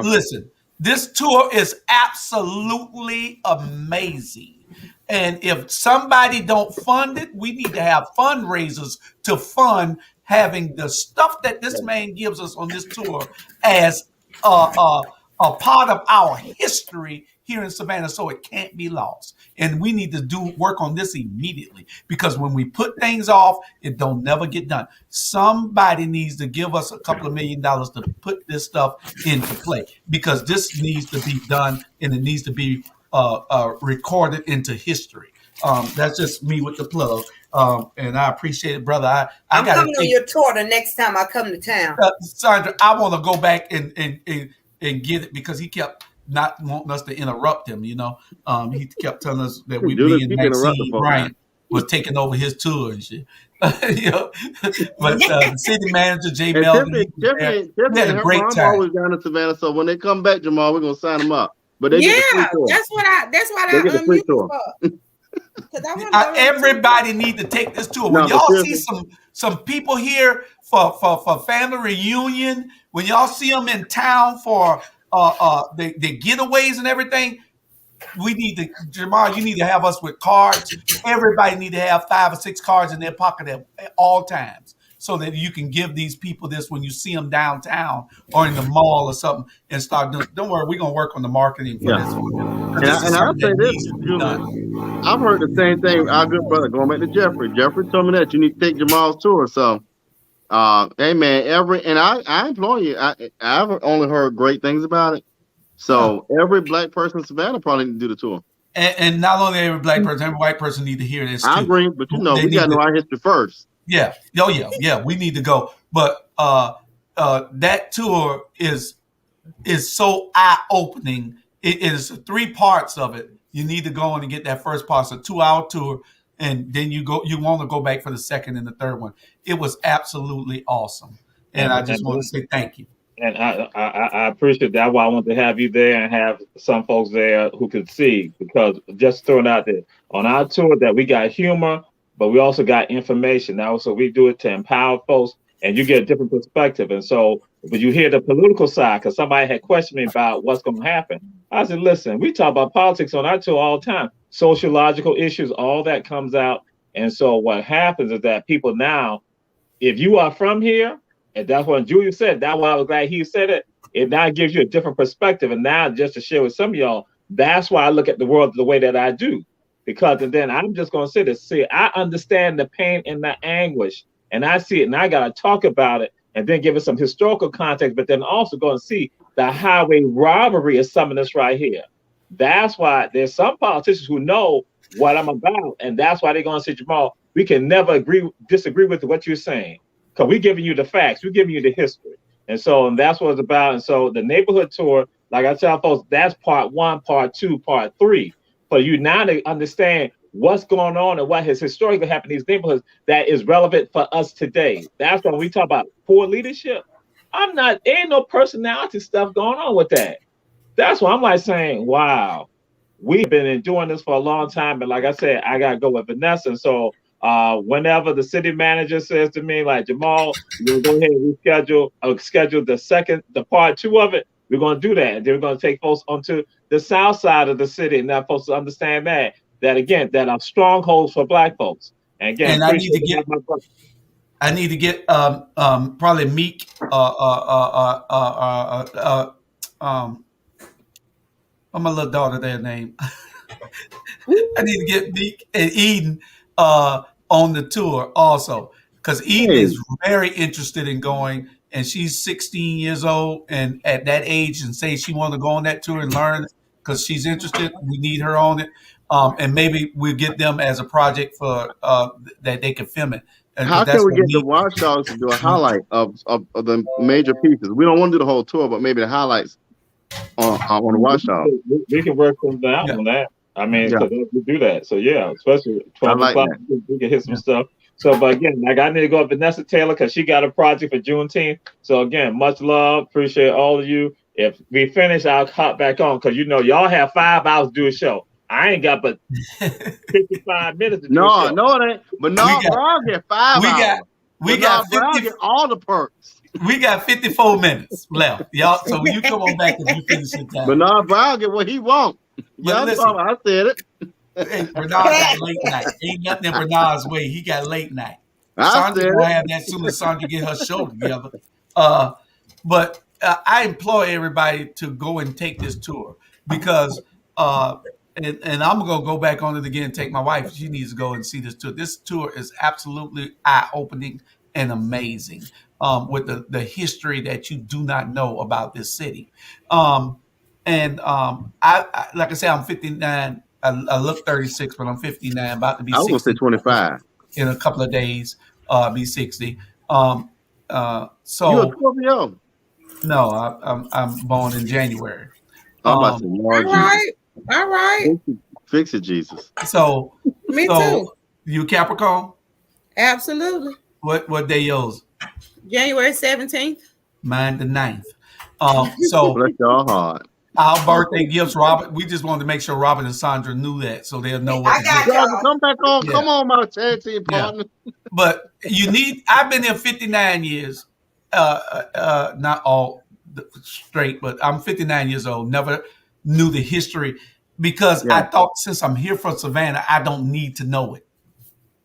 listen, this tour is absolutely amazing. And if somebody don't fund it, we need to have fundraisers to fund having the stuff that this man gives us on this tour as a part of our history here in Savannah, so it can't be lost. And we need to do work on this immediately, because when we put things off, it don't never get done. Somebody needs to give us a couple of $1 million to put this stuff into play, because this needs to be done and it needs to be recorded into history. That's just me with the plug. And I appreciate it, brother. I'm coming on your tour the next time I come to town. Sandra, I want to go back and get it, because he kept not wanting us to interrupt him. He kept telling us that me and Maxine Bryant was taking over his tour and shit. But the city manager, Jay Melvin, Tiffany had a great time. Always down in Savannah, so when they come back, Jamal, we're gonna sign them up. But they get the free tour. That's what I get the free tour. Everybody need to take this tour. When y'all see some people here for family reunion, when y'all see them in town for the getaways and everything, we need to, Jamal, you need to have us with cards. Everybody need to have 5 or 6 cards in their pocket at all times, so that you can give these people this when you see them downtown or in the mall or something, and start doing. Don't worry, we're gonna work on the marketing for this one. And I'll say this, I've heard the same thing. Our good brother, going back to Jeffrey. Jeffrey told me that you need to take Jamal's tour. So, hey man, I implore you. I've only heard great things about it. So every black person in Savannah probably need to do the tour. And not only every black person, every white person need to hear this too. I agree, but we got to know our history first. Yeah. Oh yeah. We need to go. But that tour is so eye-opening. It is 3 parts of it. You need to go in and get that first part. It's a 2-hour tour, and then you want to go back for the second and the third one. It was absolutely awesome. And I just want to say thank you. And I appreciate that. Why I want to have you there and have some folks there who could see, because just throwing out there on our tour that we got humor, but we also got information now. So we do it to empower folks, and you get a different perspective. And so, but you hear the political side, because somebody had questioned me about what's going to happen. I said, listen, we talk about politics on our tour all the time, sociological issues, all that comes out. And so what happens is that people now, if you are from here, and that's what Julia said, that's why I was glad he said it, it now gives you a different perspective. And now, just to share with some of y'all, that's why I look at the world the way that I do. Because, and then I'm just going to say this, see, I understand the pain and the anguish, and I see it, and I got to talk about it, and then give it some historical context, but then also go and see the highway robbery is some of this right here. That's why there's some politicians who know what I'm about, and that's why they're going to say, Jamal, we can never disagree with what you're saying, because we're giving you the facts, we're giving you the history. And that's what it's about. And so the neighborhood tour, like I tell folks, that's part 1, part 2, part 3. For you now to understand what's going on and what has historically happened in these neighborhoods that is relevant for us today. That's when we talk about poor leadership. Ain't no personality stuff going on with that. That's why I'm like saying, wow, we've been doing this for a long time. But like I said, I got to go with Vanessa. And so whenever the city manager says to me, like, Jamal, you're going to go ahead and schedule the part 2 of it, we're going to do that. And then we're going to take folks onto the south side of the city, and that folks to understand that again, that are strongholds for black folks. And again, and I need to get probably Meek what's my little daughter their name? I need to get Meek and Eden on the tour also, because Eden is very interested in going, and she's 16 years old and at that age, and say she wants to go on that tour and learn because she's interested. We need her on it, and maybe we'll get them as a project for that they can film it. How can we get the Watchdogs to do a highlight of the major pieces? We don't want to do the whole tour, but maybe the highlights on the Watchdogs. We can work from out on that. I mean, we do that. So yeah, especially 12 o'clock, we can hit some stuff. So, but again, like I need to go with Vanessa Taylor because she got a project for Juneteenth. So again, much love. Appreciate all of you. If we finish, I'll hop back on because y'all have 5 hours to do a show. I ain't got but 55 minutes to do a show. No, it ain't. But Brown get 5 hours. We got 50, get all the perks. We got 54 minutes left, y'all. So you come on back if you finish your time. Bernard Brown get what he wants. Yeah, listen, I said it. Hey, Bernard got late night. Ain't nothing in Bernard's way. He got late night. I Sandra said gonna it. have that soon as Sandra get her show together. But I implore everybody to go and take this tour because, and I'm gonna go back on it again and take my wife. She needs to go and see this tour. This tour is absolutely eye-opening and amazing with the history that you do not know about this city. I like I said, I'm 59. I look 36, but I'm 59, about to be I was gonna say 60 25. in a couple of days. Be 60. You a So Scorpio? no, I'm born in January. I'm about to say, Lord All Jesus. right. All right. Fix it, Jesus. So Me too. You Capricorn? Absolutely. What day yours? January 17th. Mine the 9th. So Bless y'all heart. our birthday gifts, Robert. We just wanted to make sure Robert and Sandra knew that, so they'll know what I to got do. Y'all y'all. come back on. Yeah. Come on, my tag team partner. But you need. I've been here 59 years. Not all straight, but I'm 59 years old. Never knew the history because I thought since I'm here from Savannah, I don't need to know it.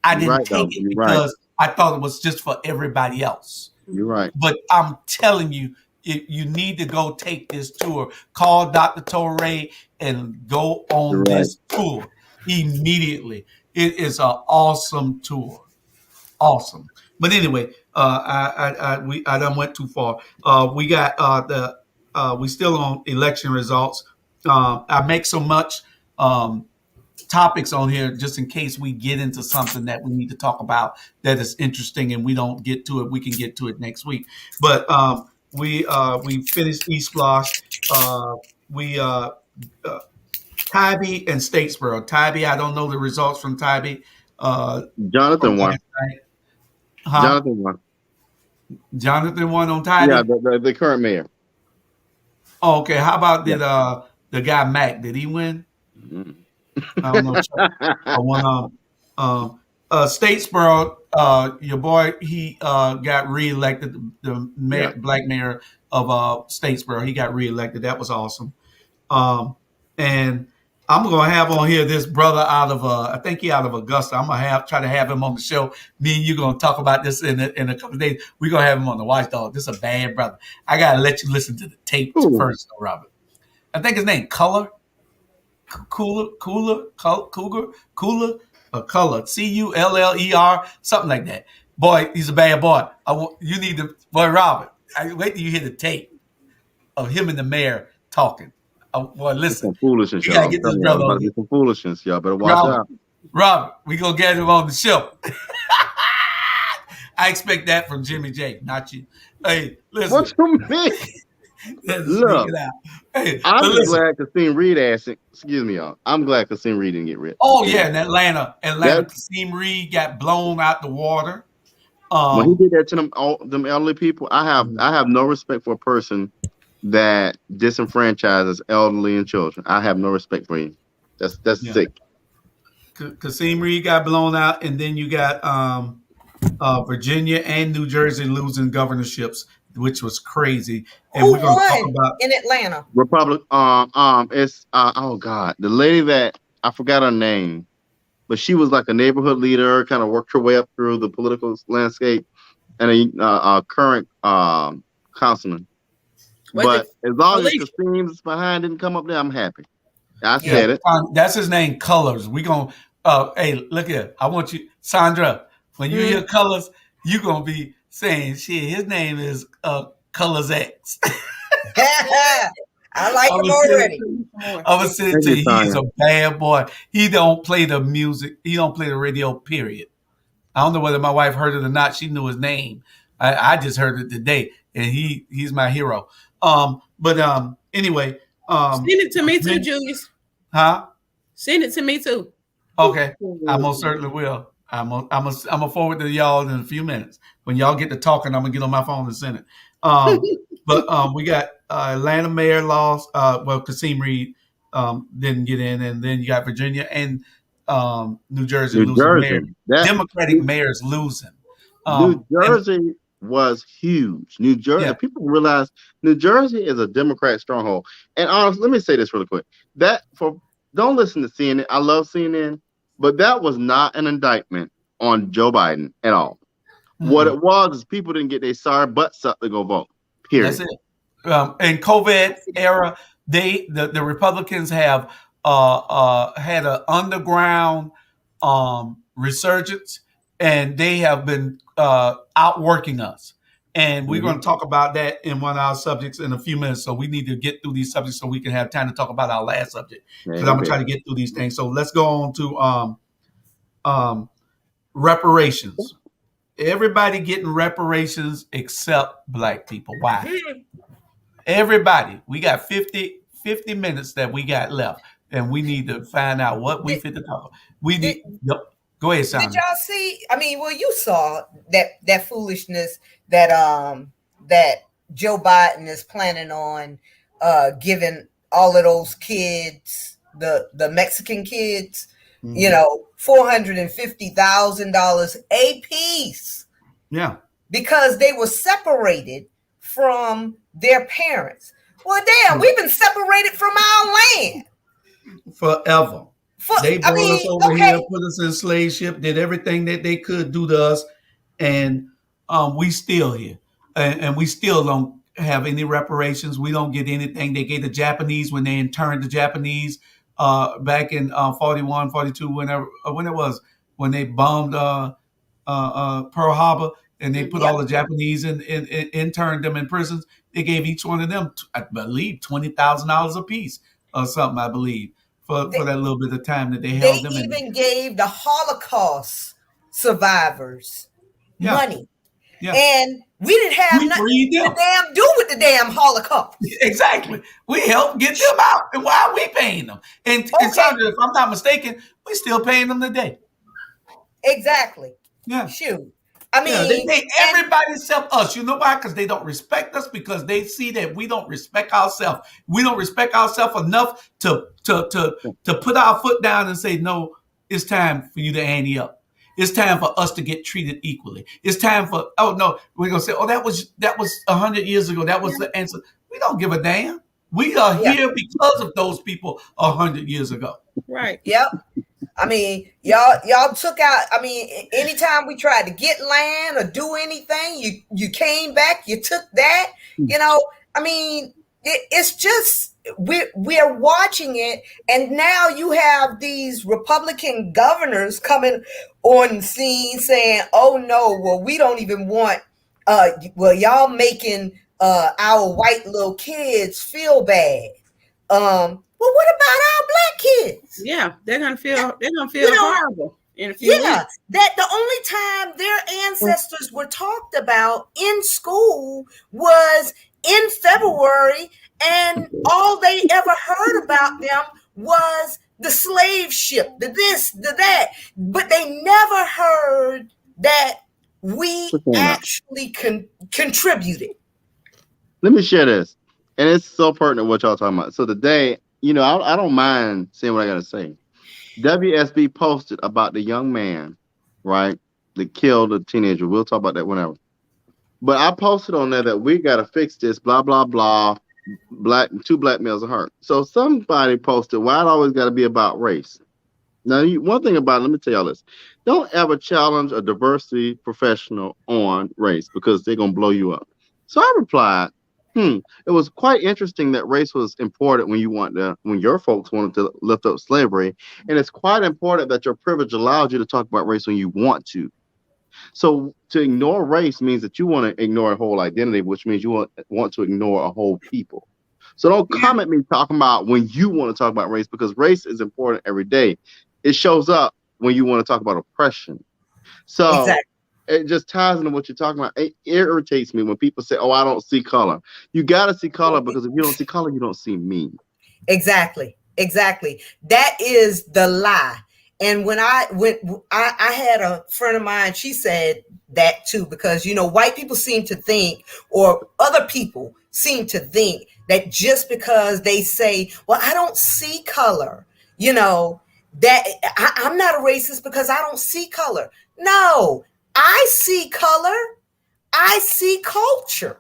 I didn't take it because I thought it was just for everybody else. You're right. But I'm telling you, you need to go take this tour. Call Dr. Torre and go on this tour immediately. It is an awesome tour. Awesome. But anyway, I done went too far. We got we still on election results. I make so much topics on here just in case we get into something that we need to talk about that is interesting and we don't get to it. We can get to it next week. But we finished East Block. Tybee and Statesboro. Tybee, I don't know the results from Tybee. Jonathan won. Huh? Jonathan won. Jonathan won on Tybee? Yeah, the current mayor. Oh, okay. How about the guy Mac? Did he win? Mm-hmm. I don't know. Statesboro, your boy, he got reelected. The mayor, black mayor of Statesboro, he got reelected. That was awesome. And I'm gonna have on here this brother out of I think he out of Augusta. I'm gonna try to have him on the show. Me and you gonna talk about this in a couple of days. We're gonna have him on the Watchdog. This is a bad brother. I gotta let you listen to the tape first, though, Robert. I think his name Cooler, Culler, Culler, something like that. Boy, he's a bad boy. You need to, boy, Robert. Wait till you hear the tape of him and the mayor talking. Boy, listen. Some foolishness, y'all. Get this brother on. Some foolishness, y'all. Better watch out. Robert, we gonna get him on the show. I expect that from Jimmy J, not you. Hey, listen. What you mean? Look, hey, I'm just glad Kasim Reed excuse me, y'all. I'm glad Kasim Reed didn't get rid. Oh yeah, in Atlanta, Kasim Reed got blown out the water. When he did that to them elderly people, I have no respect for a person that disenfranchises elderly and children. I have no respect for you. That's sick. Kasim Reed got blown out, and then you got Virginia and New Jersey losing governorships, which was crazy. And we're going to talk about in Atlanta. Republic. It's oh God, the lady that I forgot her name, but she was like a neighborhood leader, kind of worked her way up through the political landscape, and a current councilman. But as long as Kasim's behind didn't come up there, I'm happy. I said it. That's his name, Colors. We gonna hey, look here. I want you, Sandra, when you hear Colors, you gonna be saying shit. His name is Colors X. I like him already. I'm gonna say it to you. He's a bad boy. He don't play the music. He don't play the radio, period. I don't know whether my wife heard it or not. She knew his name. I just heard it today, and he's my hero. But anyway, send it to me too, Julius. Huh? Send it to me too. Okay, I most certainly will. I'm gonna forward to y'all in a few minutes. When y'all get to talking, I'm gonna get on my phone and send it. But we got Atlanta mayor lost. Kasim Reed didn't get in, and then you got Virginia and New Jersey losing. Democratic mayors losing. New Jersey was huge. New Jersey, people realize New Jersey is a Democrat stronghold. And honestly, let me say this really quick. That for don't listen to CNN. I love CNN, but that was not an indictment on Joe Biden at all. What it was is people didn't get their sorry butts up to go vote. Period. That's it. In COVID era, the Republicans have had an underground resurgence, and they have been outworking us. And we're going to talk about that in one of our subjects in a few minutes. So we need to get through these subjects so we can have time to talk about our last subject, because I'm going to try to get through these things. So let's go on to reparations. Everybody getting reparations except Black people. Why? Everybody. We got 50 minutes that we got left, and we need to find out what we fit to talk about. Yep. Go ahead, Sandra. Did y'all see? I mean, well, you saw that foolishness that that Joe Biden is planning on giving all of those kids, the Mexican kids, $450,000 a piece. Yeah. Because they were separated from their parents. Well, damn, we've been separated from our land forever. They brought us over here, put us in slave ship, did everything that they could do to us, and we still here. And we still don't have any reparations. We don't get anything. They gave the Japanese when they interned the Japanese back in 41, 42, when it was, when they bombed Pearl Harbor, and they put all the Japanese and interned them in prisons. They gave each one of them, I believe, $20,000 a piece or something, I believe. For that little bit of time that they held them. They even gave the Holocaust survivors money. Yeah. And we didn't have nothing to damn do with the damn Holocaust. Exactly. We helped get them out. And why are we paying them? And Sandra, if I'm not mistaken, we're still paying them today. Exactly. Yeah. Shoot. I mean, they pay everybody except us. You know why? Because they don't respect us, because they see that we don't respect ourselves. We don't respect ourselves enough to put our foot down and say, no, it's time for you to ante up. It's time for us to get treated equally. It's time for, oh no, we're gonna say, oh, that was 100 years ago. That was the answer. We don't give a damn. We are here because of those people 100 years ago. Right. Yep. I mean, y'all took out, I mean, anytime we tried to get land or do anything, you came back, you took that, I mean, it's just, we're watching it. And now you have these Republican governors coming on the scene saying, oh no, well, we don't even want, y'all making our white little kids feel bad. Well, what about our Black kids? Yeah, they're gonna feel horrible in a few weeks. That the only time their ancestors were talked about in school was in February, and all they ever heard about them was the slave ship, the this, the that. But they never heard that we actually contributed. Let me share this, and it's so pertinent what y'all talking about. So today, I don't mind saying what I got to say. WSB posted about the young man, right, that killed a teenager. We'll talk about that whenever. But I posted on there that we got to fix this, blah, blah, blah. Two black males are hurt. So somebody posted, why it always got to be about race? Now, one thing about it, let me tell y'all this. Don't ever challenge a diversity professional on race, because they're going to blow you up. So I replied, it was quite interesting that race was important when your folks wanted to lift up slavery. And it's quite important that your privilege allows you to talk about race when you want to. So to ignore race means that you want to ignore a whole identity, which means you want to ignore a whole people. So don't come at me talking about when you want to talk about race, because race is important every day. It shows up when you want to talk about oppression. So it just ties into what you're talking about. It irritates me when people say, oh, I don't see color. You got to see color, because if you don't see color, you don't see me. Exactly. That is the lie. And when I had a friend of mine, she said that too, because, white people seem to think, or other people seem to think, that just because they say, well, I don't see color, that I'm not a racist because I don't see color. No, I see color. I see culture,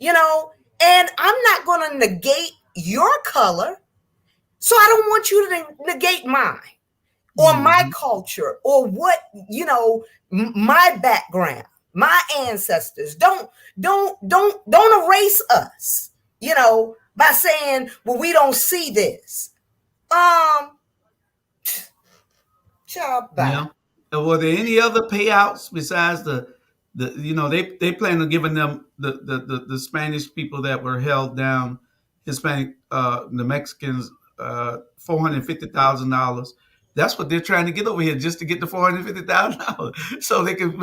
and I'm not going to negate your color. So I don't want you to negate mine or my culture or what, my background, my ancestors. Don't erase us, by saying, well, we don't see this. Child, bye. Yeah. Were there any other payouts besides the they plan on giving them the Spanish people that were held down, Hispanic the Mexicans $450,000. That's what they're trying to get over here, just to get the $450,000 so they can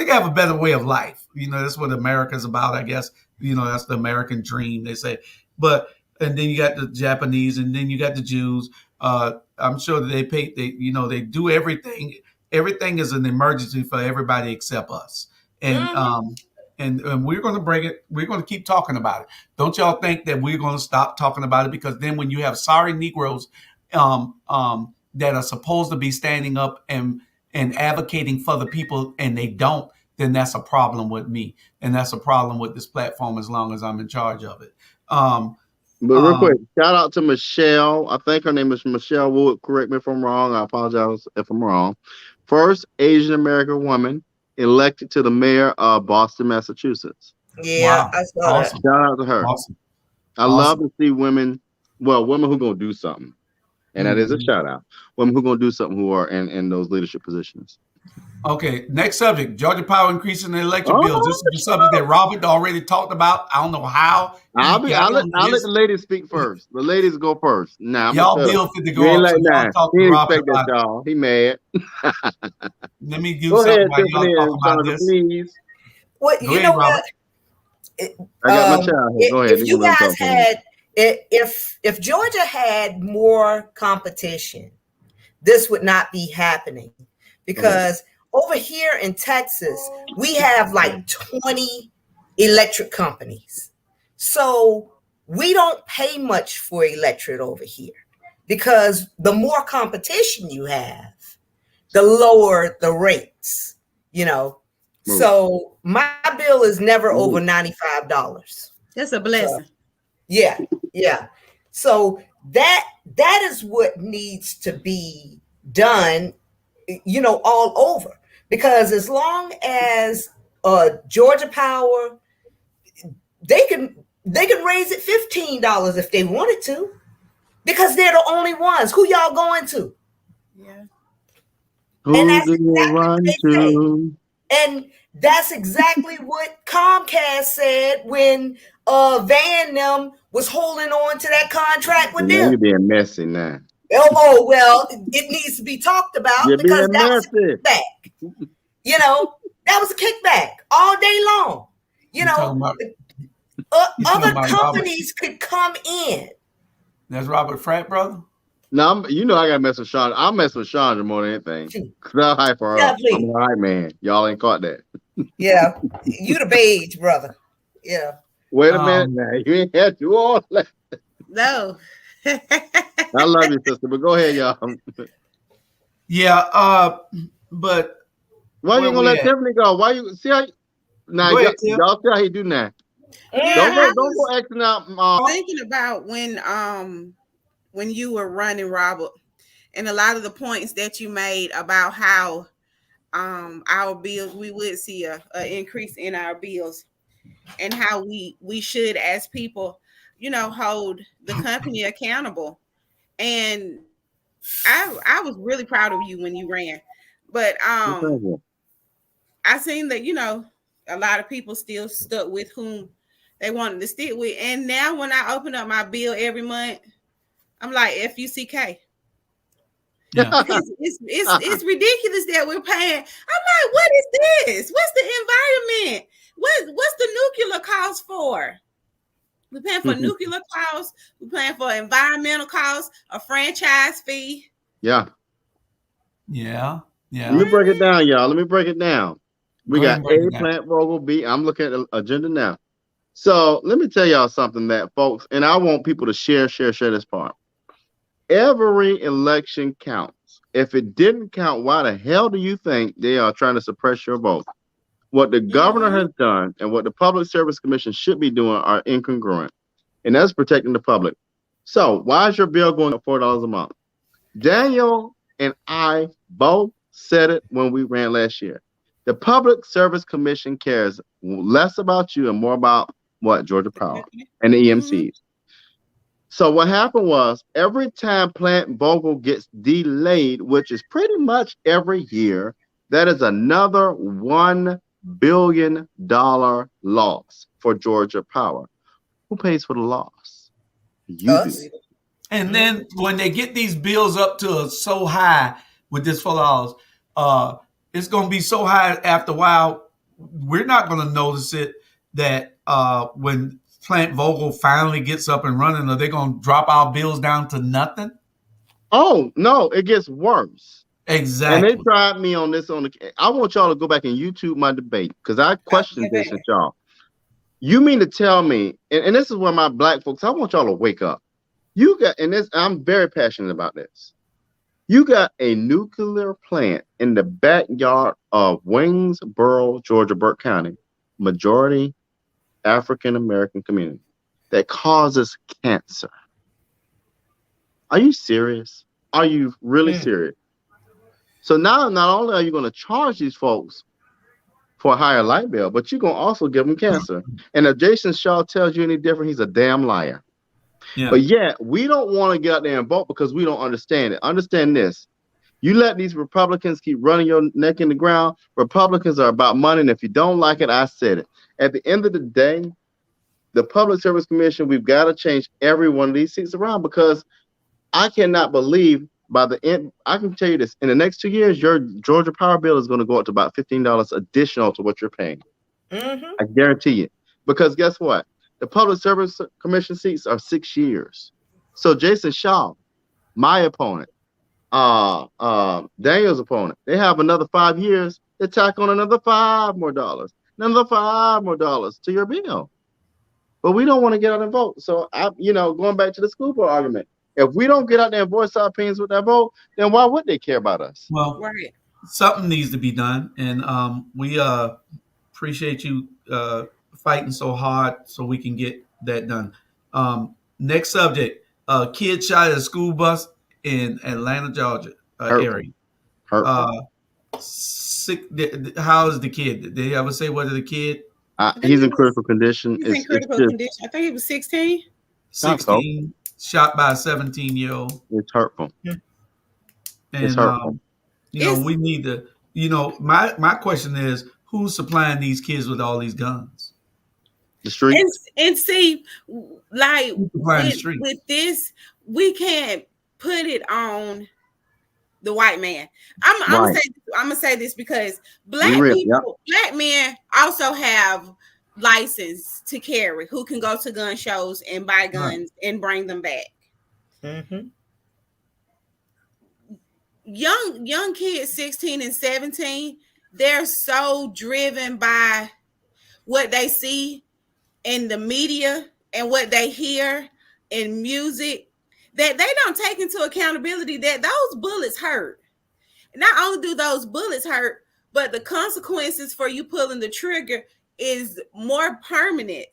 have a better way of life. That's what America's about, I guess. That's the American dream, they say. But and then you got the Japanese, and then you got the Jews. I'm sure that they do everything. Everything is an emergency for everybody except us. And and we're going to bring it. We're going to keep talking about it. Don't y'all think that we're going to stop talking about it? Because then when you have sorry Negroes that are supposed to be standing up and advocating for the people and they don't, then that's a problem with me. And that's a problem with this platform as long as I'm in charge of it. But real quick, shout out to Michelle. I think her name is Michelle Wood. Correct me if I'm wrong. I apologize if I'm wrong. First Asian American woman elected to the mayor of Boston, Massachusetts. Yeah, wow. I saw that. Shout out to her. Awesome. I love to see women who are going to do something. And that is a shout out. Women who are going to do something who are in those leadership positions. Okay, next subject. Georgia Power increasing the electric bills. This is the subject that Robert already talked about. I don't know how. I'll let the ladies speak first. The ladies go first. Now, y'all bill fit to go up. So y'all talk to Robert about y'all. He mad. Let me do something while y'all talk about this. Please. What go ahead, Robert. I got my child here. Go ahead. If you guys had, if Georgia had more competition, this would not be happening, because over here in Texas, we have like 20 electric companies. So we don't pay much for electric over here, because the more competition you have, the lower the rates, So my bill is never over $95. That's a blessing. So, yeah. So that is what needs to be done, all over. Because as long as Georgia Power, they can raise it $15 if they wanted to, because they're the only ones. Who y'all going to? Yeah. And that's that's exactly what Comcast said when Van them was holding on to that contract with them. You're being messy now. Oh, well, it needs to be talked about, because that was a kickback. That was a kickback all day long. Other companies could come in. That's Robert Frat, brother? No, I gotta mess with Sean. I'll mess with Chandra more than anything. Cause I'm hype for her. I'm a hype man. Y'all ain't caught that. Yeah, you the beige, brother. Yeah. Wait a minute now. You ain't had to all that. No. I love you, sister, but go ahead, y'all. Yeah, but why you gonna let Tiffany go? Why you see how? Now y'all see how he do now. Yeah, don't go acting out. Thinking about when you were running, Robert, and a lot of the points that you made about how our bills, we would see a increase in our bills, and how we should, as people, hold the company accountable. And I was really proud of you when you ran, but I seen that a lot of people still stuck with whom they wanted to stick with. And now when I open up my bill every month, I'm like, FUCK. Yeah. It's ridiculous that we're paying. I'm like, what is this? What's the environment? What's the nuclear cost for? We're paying for nuclear costs. We're paying for environmental costs, a franchise fee. Yeah. Let me break it down, y'all. Let me break it down. We got A, Plant Vogel, B. I'm looking at the agenda now. So let me tell y'all something that, folks, and I want people to share this part. Every election counts. If it didn't count, why the hell do you think they are trying to suppress your vote? What the governor has done and what the Public Service Commission should be doing are incongruent, and that's protecting the public. So why is your bill going up $4 a month? Daniel and I both said it when we ran last year. The Public Service Commission cares less about you and more about what? Georgia Power and the EMCs. So what happened was every time Plant Vogtle gets delayed, which is pretty much every year, that is another $1 billion loss for Georgia Power. Who pays for the loss? You do. And then when they get these bills up to so high with this $4, it's going to be so high after a while, we're not going to notice it that when Plant Vogtle finally gets up and running, are they going to drop our bills down to nothing? Oh, no, it gets worse. Exactly. And they tried me on this. I want y'all to go back and YouTube my debate because I questioned this with y'all. You mean to tell me, and this is where my black folks, I want y'all to wake up. You got, and this, I'm very passionate about this. You got a nuclear plant in the backyard of Waynesboro, Georgia, Burke County, majority African-American community that causes cancer. Are you serious? Are you really serious? So now, not only are you going to charge these folks for a higher light bill, but you're going to also give them cancer. And if Jason Shaw tells you any different, he's a damn liar. Yeah. But yet, we don't want to get out there and vote because we don't understand it. Understand this. You let these Republicans keep running your neck in the ground. Republicans are about money, and if you don't like it, I said it. At the end of the day, the Public Service Commission, we've got to change every one of these seats around because I cannot believe by the end, I can tell you this, in the next 2 years, your Georgia Power bill is going to go up to about $15 additional to what you're paying. I guarantee it. Because guess what? The Public Service Commission seats are 6 years. So Jason Shaw, my opponent, Daniel's opponent, they have another 5 years. They tack on another $5 more, another $5 more to your bill. But we don't want to get out and vote. So going back to the school board argument, if we don't get out there and voice our opinions with that vote, then why would they care about us? Well, something needs to be done, and we appreciate you fighting so hard so we can get that done. Next subject: kid shot at a school bus in Atlanta, Georgia area. Sick. How is the kid? Did they ever say whether the kid? He's in critical condition. He's in critical condition. I think he was 16. 16. Shot by a 17-year-old. It's hurtful. And it's hurtful. We need to. My question is, who's supplying these kids with all these guns? The streets. And see, like with this, we can't put it on the white man. I'm gonna say this because black men also have license to carry, who can go to gun shows and buy guns and bring them back. Young kids 16 and 17, they're so driven by what they see in the media and what they hear in music that they don't take into accountability that those bullets hurt. Not only do those bullets hurt, but the consequences for you pulling the trigger is more permanent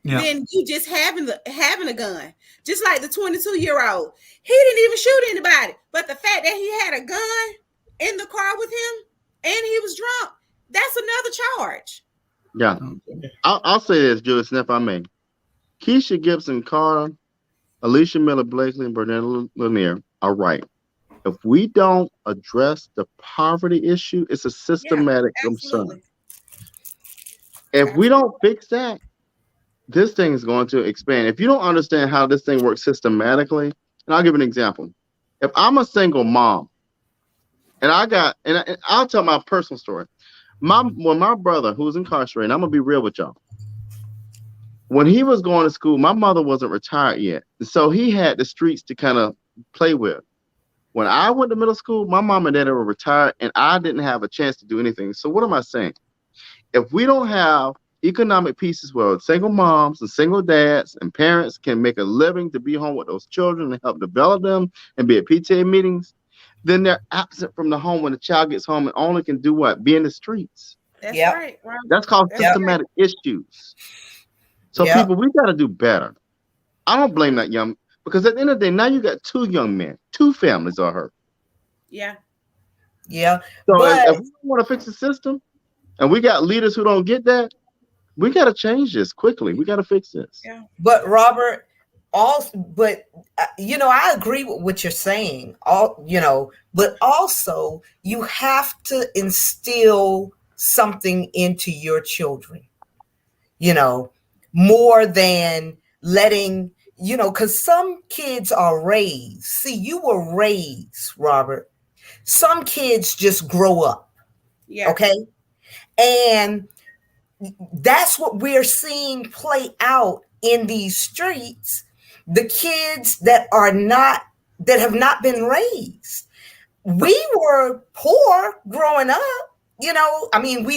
than you just having a gun. Just like the 22-year-old, he didn't even shoot anybody, but the fact that he had a gun in the car with him and he was drunk, that's another charge. Yeah, I'll say this, Julius, if I may. Keisha Gibson Carter, Alicia Miller Blakely, and Bernetta Lanier are right. If we don't address the poverty issue, it's a systematic concern. If we don't fix that, this thing is going to expand. If you don't understand how this thing works systematically, and I'll give an example. If I'm a single mom, and I'll tell my personal story. When my brother, who was incarcerated, I'm going to be real with y'all. When he was going to school, my mother wasn't retired yet. So he had the streets to kind of play with. When I went to middle school, my mom and dad were retired, and I didn't have a chance to do anything. So what am I saying? If we don't have economic pieces where single moms and single dads and parents can make a living to be home with those children and help develop them and be at PTA meetings, then they're absent from the home when the child gets home and only can do what? Be in the streets. That's right. That's called systematic issues. So people, we got to do better. I don't blame that young. Because at the end of the day, now you got 2 young men, 2 families are hurt. Yeah. Yeah. So but if we want to fix the system, and we got leaders who don't get that, we got to change this quickly. We got to fix this. Yeah. But Robert, I agree with what you're saying. But also you have to instill something into your children. More than letting because some kids are raised. See, you were raised, Robert. Some kids just grow up. Yeah. Okay, and that's what we're seeing play out in these streets. The kids that have not been raised. We were poor growing up, we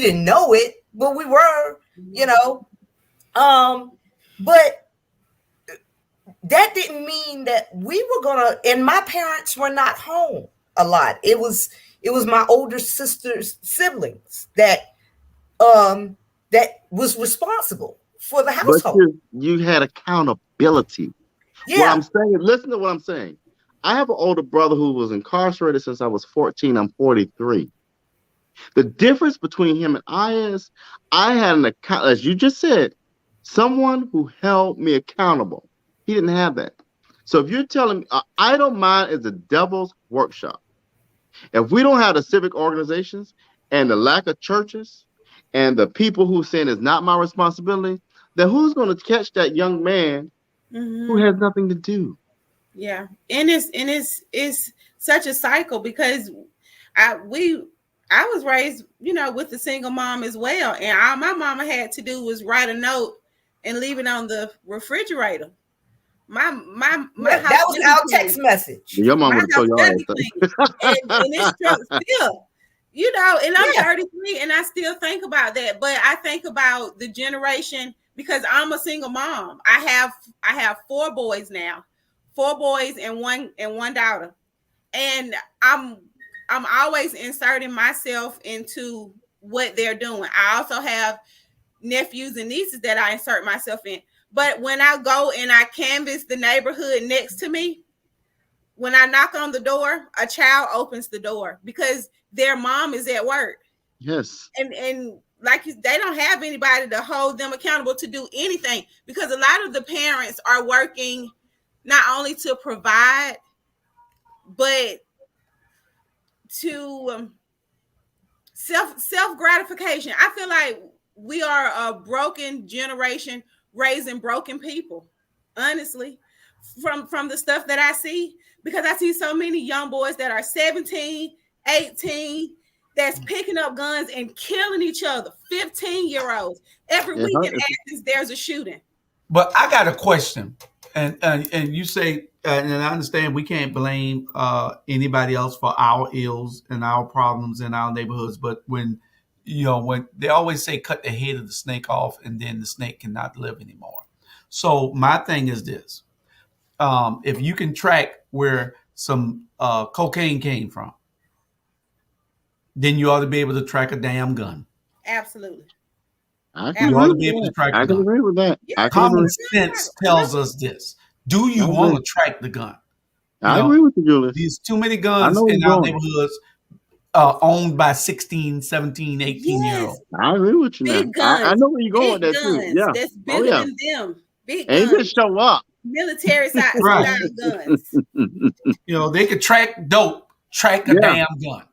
didn't know it, but we were, but that didn't mean that we were and my parents were not home a lot. It was my older sister's siblings that was responsible for the household. But you had accountability. Yeah. What I'm saying, listen to what I'm saying. I have an older brother who was incarcerated since I was 14. I'm 43. The difference between him and I is I had an account, as you just said, someone who held me accountable. He didn't have that. So if you're telling me, I don't mind is the devil's workshop. If we don't have the civic organizations and the lack of churches and the people who saying it's not my responsibility, then who's going to catch that young man who has nothing to do? Yeah, and it's such a cycle because I was raised, with a single mom as well, and all my mama had to do was write a note and leave it on the refrigerator. My house that was our text message. Your mama would tell you all and it's still, and I'm 33 and I still think about that, but I think about the generation because I'm a single mom. I have 4 boys now, 4 boys and one daughter, and I'm always inserting myself into what they're doing. I also have nephews and nieces that I insert myself in. But when I go and I canvass the neighborhood next to me, when I knock on the door, a child opens the door because their mom is at work. Yes. And like they don't have anybody to hold them accountable to do anything because a lot of the parents are working not only to provide, but to self gratification. I feel like we are a broken generation raising broken people, honestly, from the stuff that I see, because I see so many young boys that are 17, 18, that's picking up guns and killing each other, 15-year-olds. Every week in Athens, there's a shooting. But I got a question. And you say, and I understand we can't blame anybody else for our ills and our problems in our neighborhoods. But when they always say cut the head of the snake off and then the snake cannot live anymore. So my thing is this. If you can track where some cocaine came from, then you ought to be able to track a damn gun. Absolutely. You ought to be able to track I can agree with that. Yeah. Common sense tells us this. Do you want to track the gun? I agree with you, Julius. There's too many guns in our neighborhoods owned by 16, 17, 18-year-olds. I agree with you. Big guns. I know where you're going with that too. Yeah. That's bigger than them. Big guns. Ain't just show up. Military size guns. They could track dope, track a damn gun.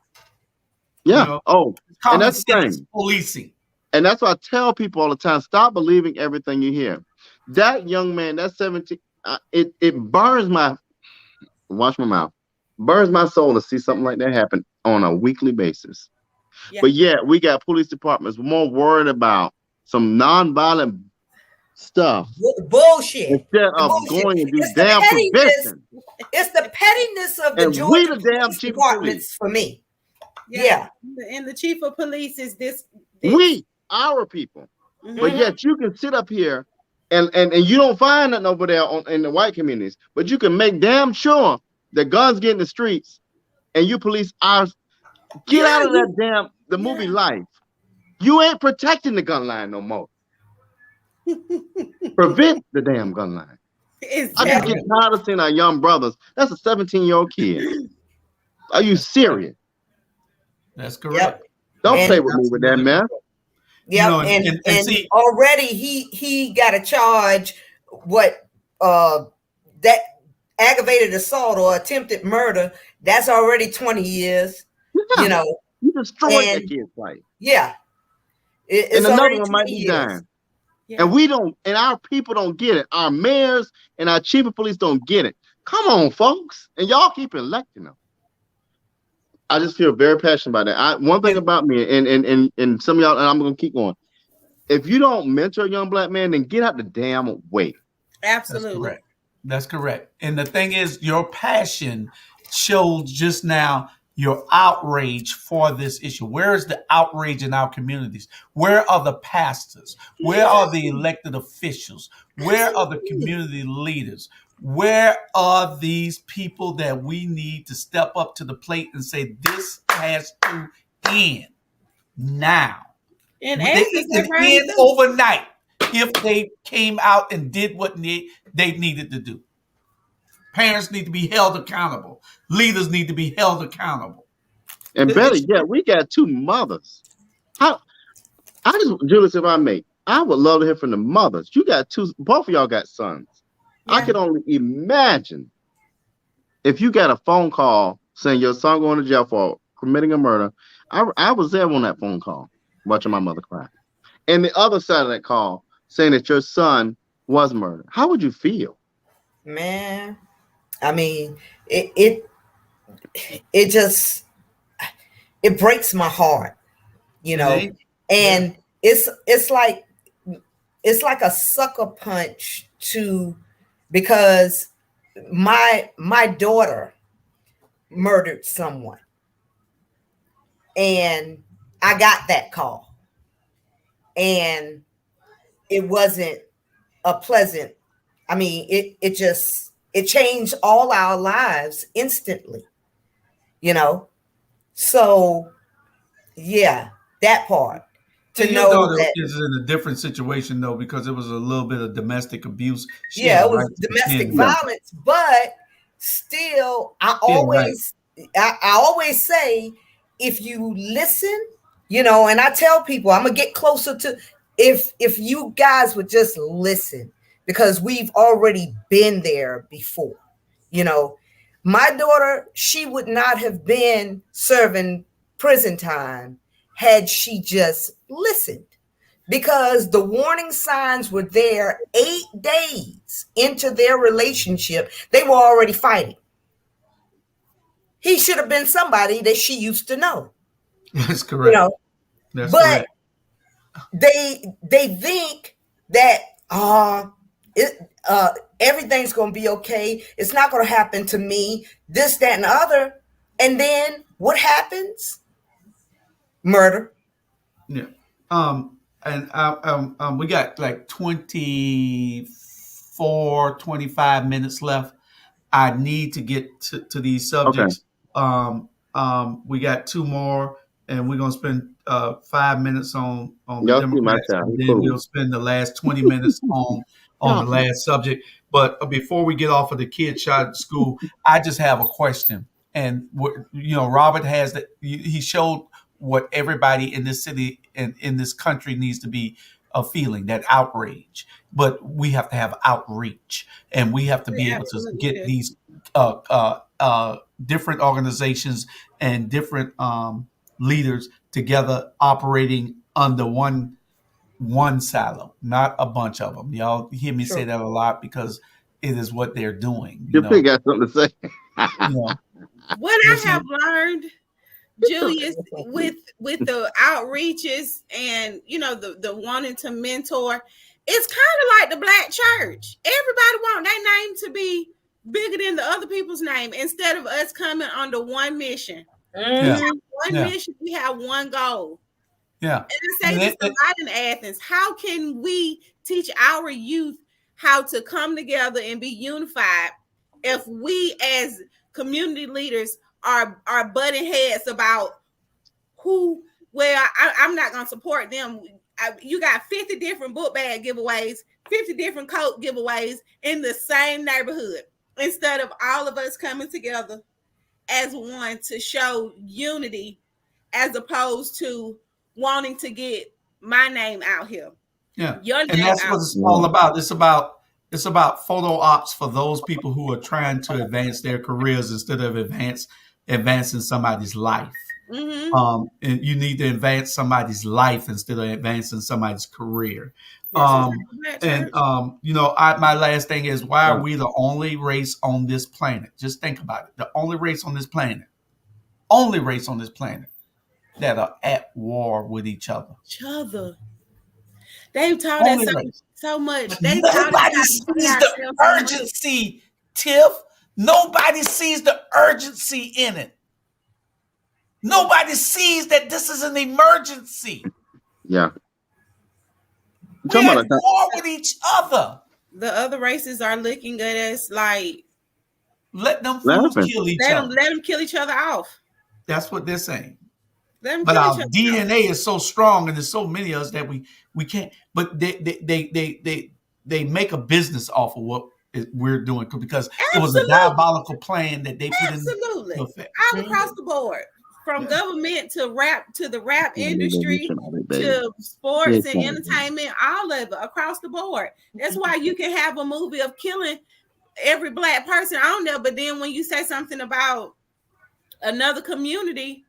Yeah. And that's the thing. Policing. And that's why I tell people all the time, stop believing everything you hear. That young man, that 17, it burns watch my mouth, burns my soul to see something like that happen on a weekly basis. Yeah. But yet we got police departments more worried about some nonviolent stuff. Bullshit. Instead of going and do damn prevention. It's the pettiness of the Georgia police departments for me. Yeah. And the chief of police is this. We, our people. Mm-hmm. But yet you can sit up here and you don't find nothing over there in the white communities, but you can make damn sure that guns get in the streets and you police ours. Get out of that the movie life. You ain't protecting the gun line no more. Prevent the damn gun line. I just get tired of seeing our young brothers. That's a 17-year-old kid. Are you serious? That's correct. Yep. Don't play with me with that, man. Yep. And see, already he got a charge that aggravated assault or attempted murder. That's already 20 years. Yeah. You destroyed that kid's life. Yeah. And another one might be dying. Yeah. And we don't, and our people don't get it. Our mayors and our chief of police don't get it. Come on, folks. And y'all keep electing them. I just feel very passionate about that. One thing about me, and some of y'all, and I'm gonna keep going. If you don't mentor a young black man, then get out the damn way. Absolutely. That's correct. And the thing is, your passion showed just now your outrage for this issue. Where is the outrage in our communities? Where are the pastors? Where are the elected officials? Where are the community leaders? Where are these people that we need to step up to the plate and say, this has to end now? And it ends overnight if they came out and did what they needed to do. Parents need to be held accountable. Leaders need to be held accountable. And better yet, we got two mothers. Julius, if I may, I would love to hear from the mothers. You got both of y'all got sons. Yeah. I can only imagine if you got a phone call saying your son going to jail for committing a murder. I was there on that phone call, watching my mother cry. And the other side of that call saying that your son was murdered. How would you feel? Man, I mean, it just breaks my heart, and it's like a sucker punch because my daughter murdered someone, and I got that call, and it wasn't a pleasant. I mean, it changed all our lives instantly, So, yeah, that part. To know that is in a different situation though, because it was a little bit of domestic abuse. It was domestic violence, but still, I always say, if you listen, and I tell people I'm gonna get closer to if you guys would just listen. Because we've already been there before. My daughter, she would not have been serving prison time had she just listened. Because the warning signs were there 8 days into their relationship. They were already fighting. He should have been somebody that she used to know. That's correct. That's correct. They think that everything's going to be okay. It's not going to happen to me. This, that, and the other. And then what happens? Murder. Yeah. And we got like 24, 25 minutes left. I need to get to these subjects. Okay. We got two more, and we're going to spend 5 minutes on the Democrats, and then we'll spend the last 20 minutes on the last subject. But before we get off of the kid shot at school, I just have a question. And Robert has that. He showed what everybody in this city and in this country needs to be feeling, that outrage. But we have to have outreach, and we have to be able to get these different organizations and different leaders together operating under one silo, not a bunch of them. Y'all hear me say that a lot because it is what they're doing. You got something to say. What I have learned, Julius, with the outreaches and the wanting to mentor, it's kind of like the Black church. Everybody want their name to be bigger than the other people's name instead of us coming under one mission. We have one mission. We have one goal. Yeah. And I say this a lot in Athens. How can we teach our youth how to come together and be unified if we as community leaders are butting heads about I'm not going to support them. you got 50 different book bag giveaways, 50 different coat giveaways in the same neighborhood, instead of all of us coming together as one to show unity, as opposed to wanting to get my name out here. Yeah. Your And name that's out. what it's all about. It's about photo ops for those people who are trying to advance their careers instead of advancing somebody's life. Mm-hmm. And you need to advance somebody's life instead of advancing somebody's career. My last thing is, why are we the only race on this planet? Just think about it. The only race on this planet that are at war with each other. They've taught us so much. Nobody sees the urgency, Tiff. Nobody sees the urgency in it. Nobody sees that this is an emergency. Yeah. We're at war with each other. The other races are looking at us like, let them fools kill each other. Let them kill each other off. That's what they're saying. But our DNA is so strong, and there's so many of us that we can't. But they make a business off of what we're doing, because it was a diabolical plan that they put into effect. All across the board, from government to the rap industry to sports and entertainment, all of it across the board. That's why you can have a movie of killing every black person on there, but then when you say something about another community,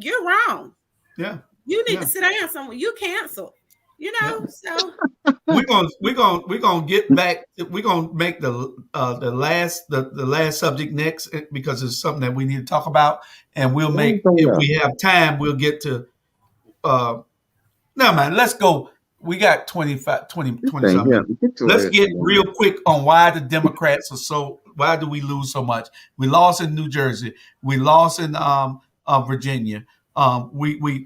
you're wrong. Yeah, you need to sit down somewhere. You cancel. So we're gonna get back. We're gonna make the last subject next, because it's something that we need to talk about, and we'll make, if we have time, we'll get to. No, man, let's go. We got 20 something. Let's get real quick on why the Democrats are so. Why do we lose so much? We lost in New Jersey. We lost in Virginia. We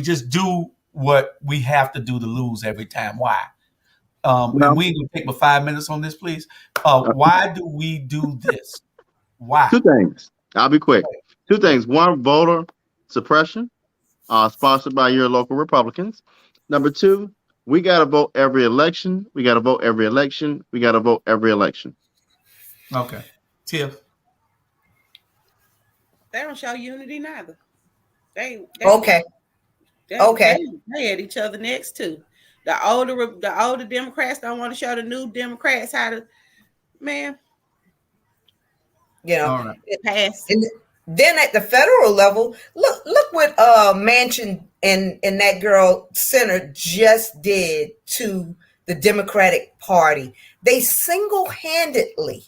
just do what we have to do to lose every time. Why? And we can take 5 minutes on this, please. Why do we do this? Why? Two things. I'll be quick. Two things. One, voter suppression, sponsored by your local Republicans. Number two, we got to vote every election. We got to vote every election. We got to vote every election. Okay. Tiff. They don't show unity neither. They at each other next to. The older Democrats don't want to show the new Democrats how to, man. Right. It passed. And then at the federal level, look what Manchin and that girl Senator just did to the Democratic Party. They single-handedly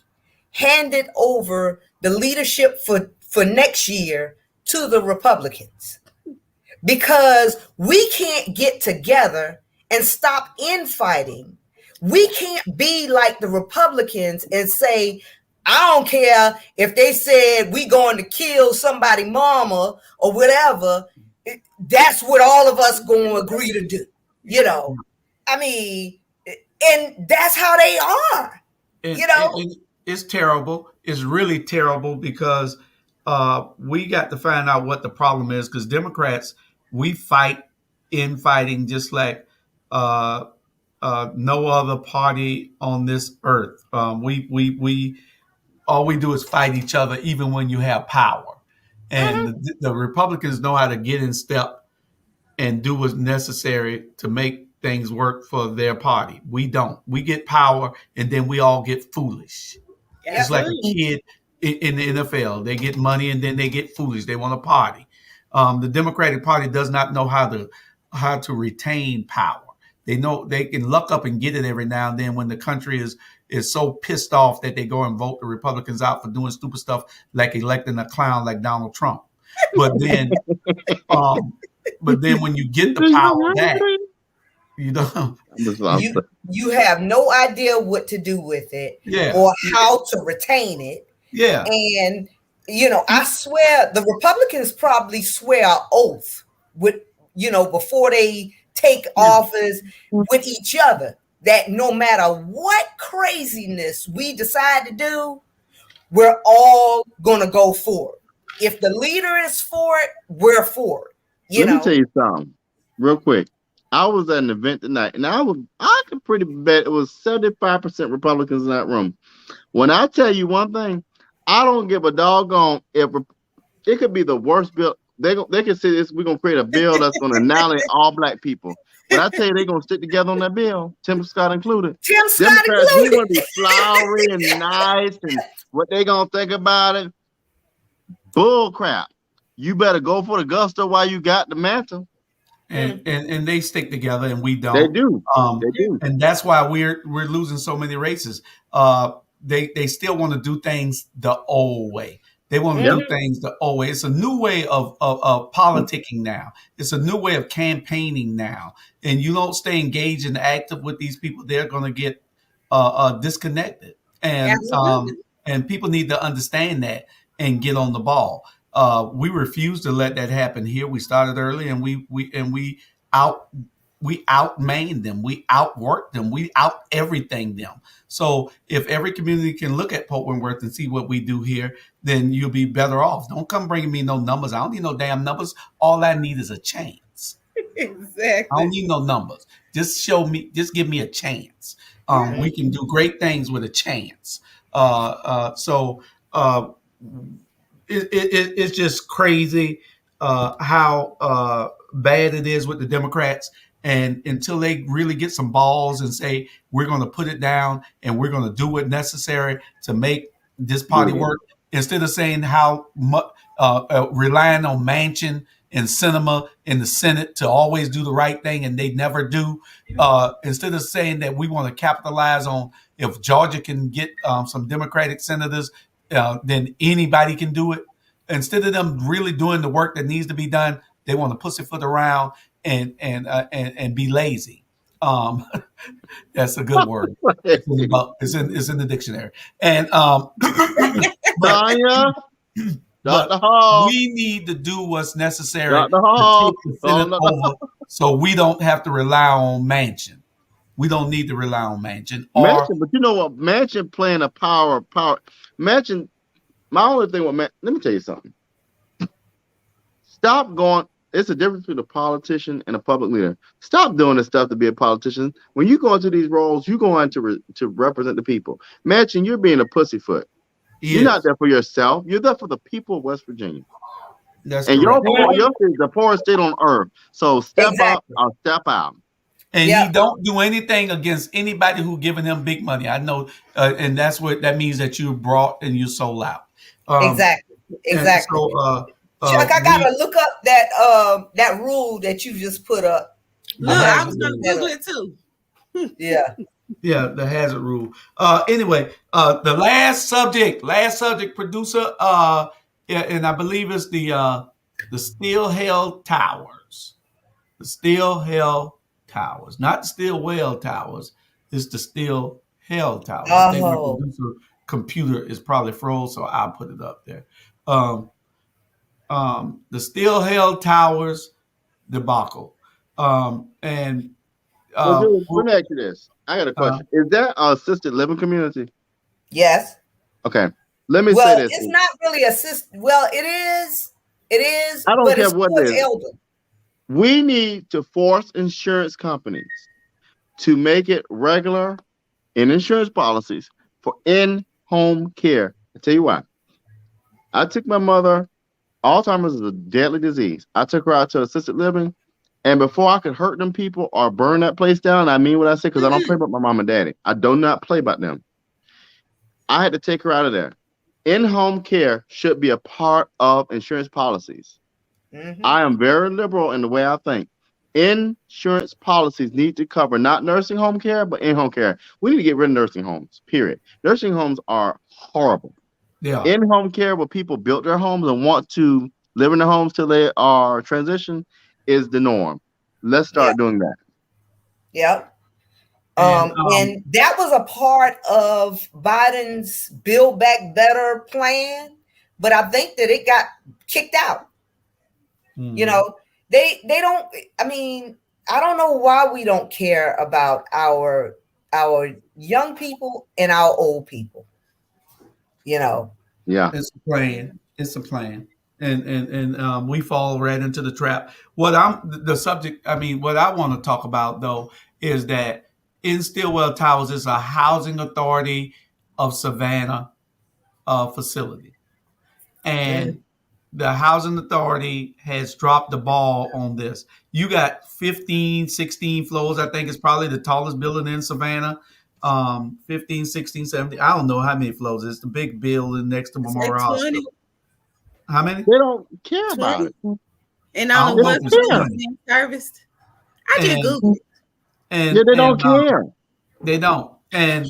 handed over the leadership for next year to the Republicans, because we can't get together and stop infighting. We can't be like the Republicans and say, I don't care if they said we going to kill somebody mama or whatever. That's what all of us going to agree to do. I mean, and that's how they are. And it's terrible. It's really terrible, because we got to find out what the problem is, because Democrats, we fight infighting just like no other party on this earth. We all we do is fight each other, even when you have power. And the Republicans know how to get in step and do what's necessary to make things work for their party. We don't. We get power, and then we all get foolish. It's like a kid in the NFL. They get money, and then they get foolish. They want to party. The Democratic Party does not know how to retain power. They know they can luck up and get it every now and then when the country is so pissed off that they go and vote the Republicans out for doing stupid stuff like electing a clown like Donald Trump. But then, when you get the power back, you have no idea what to do with it, or how to retain it. Yeah. And I swear the Republicans probably swear an oath with before they take office with each other, that no matter what craziness we decide to do, we're all going to go for it. If the leader is for it, we're for it. Let me tell you something real quick. I was at an event tonight, and I could pretty bet it was 75% Republicans in that room. When I tell you one thing, I don't give a doggone if it could be the worst bill. They can say this. We're gonna create a bill that's gonna annihilate all black people. But I tell you, they're gonna stick together on that bill, Tim Scott included. Tim Scott Democrats, we included. want to be flowery and nice, and what they gonna think about it? Bull crap. You better go for the gusto while you got the mantle. And they stick together, and we don't. They do. They do. And that's why we're losing so many races. They still want to do things the old way. They want to do things the old way. It's a new way of politicking now. It's a new way of campaigning now. And you don't stay engaged and active with these people, they're going to get disconnected. And people need to understand that and get on the ball. We refuse to let that happen here. We started early, and we outmanned them. We outworked them. We out everything them. So if every community can look at Pope Wentworth and see what we do here, then you'll be better off. Don't come bringing me no numbers. I don't need no damn numbers. All I need is a chance. Exactly. I don't need no numbers. Just give me a chance. We can do great things with a chance. It's just crazy how bad it is with the Democrats. And until they really get some balls and say, we're going to put it down and we're going to do what necessary to make this party work, instead of saying how much relying on Manchin and Sinema in the Senate to always do the right thing, and they never do. Instead of saying that we want to capitalize on if Georgia can get some Democratic senators, then anybody can do it. Instead of them really doing the work that needs to be done, they want to pussyfoot around and be lazy. That's a good word. It's in the dictionary. And Dr. Hall, we need to do what's necessary Dr. Hall, to take the Senate over, so we don't have to rely on Manchin. We don't need to rely on Manchin. Manchin, but you know what? Manchin playing a power. Manchin. My only thing with Manchin. Let me tell you something. Stop going. It's a difference between a politician and a public leader. Stop doing this stuff to be a politician. When you go into these roles, you go on to represent the people. Manchin, you're being a pussyfoot. You're not there for yourself. You're there for the people of West Virginia. That's and correct. your state is the poorest state on earth. So step up or step out. And he don't do anything against anybody who giving him big money. I know, and that's what that means, that you brought and you sold out. Exactly. So, Chuck, I gotta look up that rule that you just put up. Look, I was gonna Google it too. Yeah, the hazard rule. Anyway, the last subject, producer. And I believe it's the StillHell Towers. The StillHell Towers, not the Stillwell Towers. It's the StillHell Towers. I think my producer computer is probably froze, so I'll put it up there. The StillHell Towers debacle. Let me ask you this. I got a question. Is that an assisted living community? Yes. Okay. Let me say this. It's not really assisted. Well, it is. It is. I don't care what it is. Elder. We need to force insurance companies to make it regular in insurance policies for in-home care. I'll tell you why. I took my mother. Alzheimer's is a deadly disease. I took her out to assisted living, and before I could hurt them people or burn that place down, I mean what I say, because I don't play about my mom and daddy. I do not play about them. I had to take her out of there. In-home care should be a part of insurance policies. I am very liberal in the way I think. Insurance policies need to cover not nursing home care, but in-home care. We need to get rid of nursing homes, period. Nursing homes are horrible. Yeah. In-home care, where people built their homes and want to live in their homes till they are transitioned, is the norm. Let's start doing that. Yep. And that was a part of Biden's Build Back Better plan, but I think that it got kicked out. You know, they don't. I mean, I don't know why we don't care about our young people and our old people. You know. Yeah. It's a plan. It's a plan. and we fall right into the trap. What I want to talk about though is that in Stillwell Towers is a housing authority of Savannah facility, and the housing authority has dropped the ball on this. You got 15, 16 floors. I think it's probably the tallest building in Savannah. 15, 16, 17. I don't know how many floors. It's the big building next to Memorial Hospital. How many? They don't care about it. And only one being serviced. I just Googled it. And they don't care. They don't. And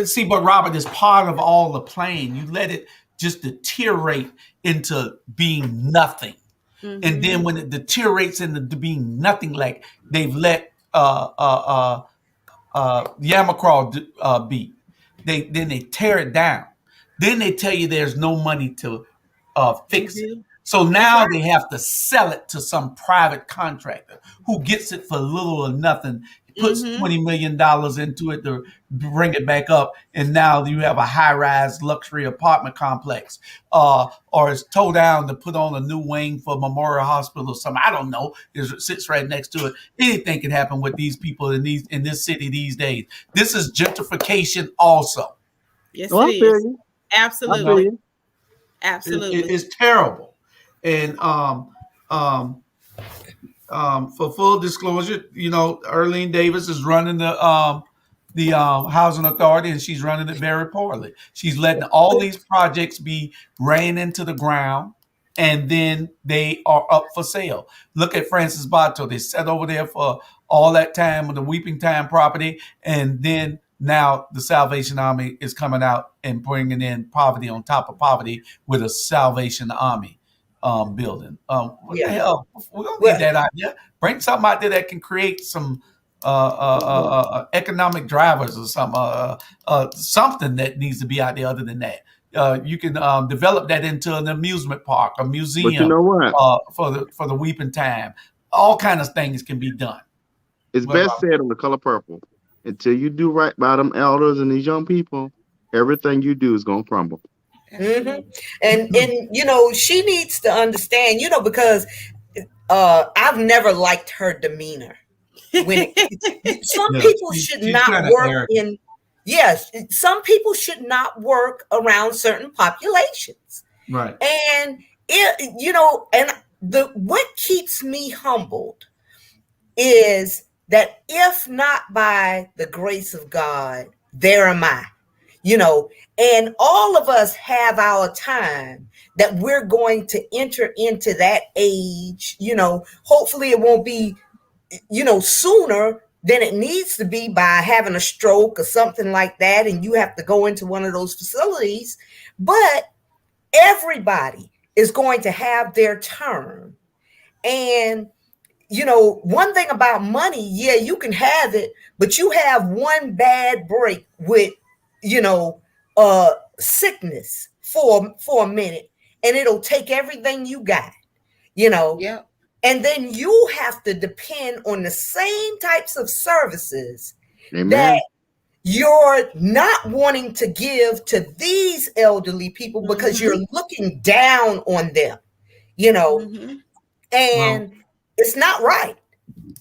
see, but Robert, is part of all the playing. You let it just deteriorate into being nothing. Mm-hmm. And then when it deteriorates into being nothing, like they've let Yamacraw be, then they tear it down. Then they tell you there's no money to fix it. So now they have to sell it to some private contractor who gets it for little or nothing, puts $20 million into it to bring it back up, and now you have a high-rise luxury apartment complex, or it's towed down to put on a new wing for Memorial Hospital or something. I don't know. It sits right next to it. Anything can happen with these people in this city these days. This is gentrification also. Yes, it is. Absolutely. Absolutely. It's terrible. And for full disclosure, Earlene Davis is running the housing authority, and she's running it very poorly. She's letting all these projects be ran into the ground, and then they are up for sale. Look at Francis Bato. They sat over there for all that time with the Weeping Time property, and then now the Salvation Army is coming out and bringing in poverty on top of poverty with a Salvation Army building. What the hell? We don't need that idea. Bring something out there that can create some economic drivers or something that needs to be out there other than that. You can develop that into an amusement park, a museum. But you know what? For the Weeping Time, all kinds of things can be done. It's best said on The Color Purple. Until you do right by them elders and these young people, everything you do is gonna crumble. Mm-hmm. And she needs to understand, because I've never liked her demeanor. When some people should not work in. Yes, some people should not work around certain populations. Right. And what keeps me humbled is that if not by the grace of God, there am I. And all of us have our time that we're going to enter into that age. Hopefully it won't be, sooner than it needs to be by having a stroke or something like that. And you have to go into one of those facilities. But everybody is going to have their turn. And one thing about money, you can have it, but you have one bad break with, sickness for a minute, and it'll take everything you got, Yeah. And then you have to depend on the same types of services Amen. that you're not wanting to give to these elderly people because you're looking down on them, and it's not right.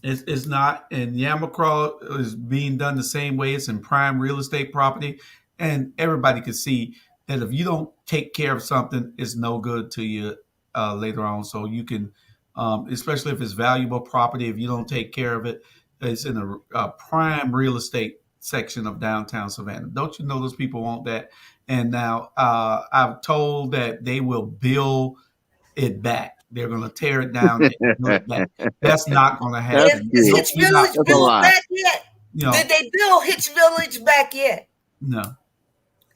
It's not. And Yamacraw is being done the same way. It's in prime real estate property. And everybody can see that if you don't take care of something, it's no good to you later on. So you can, especially if it's valuable property, if you don't take care of it, it's in a prime real estate section of downtown Savannah. Don't you know those people want that? And now I'm told that they will build it back. They're going to tear it down and build it back. That's not going to happen. Is Hitch Village built back yet? Did they build Hitch Village back yet? No.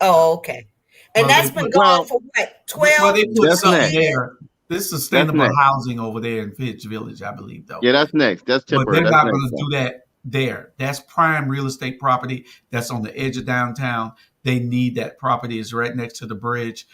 Oh, okay. And that's been gone for what, 12? Well, they put something there. This is sustainable housing over there in Hitch Village, I believe, though. Yeah, that's next. That's temporary. But they're not going to do that there. That's prime real estate property. That's on the edge of downtown. They need that property. It's right next to the bridge.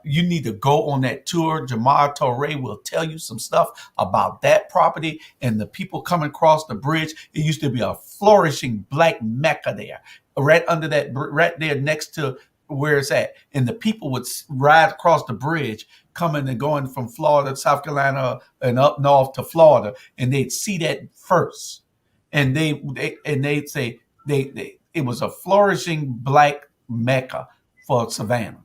You need to go on that tour. Jamar Torre will tell you some stuff about that property and the people coming across the bridge. It used to be a flourishing black Mecca there, right under that, right there next to where it's at, and the people would ride across the bridge, coming and going from Florida, South Carolina, and up north to Florida, and they'd see that first, and they'd say it was a flourishing black mecca for Savannah.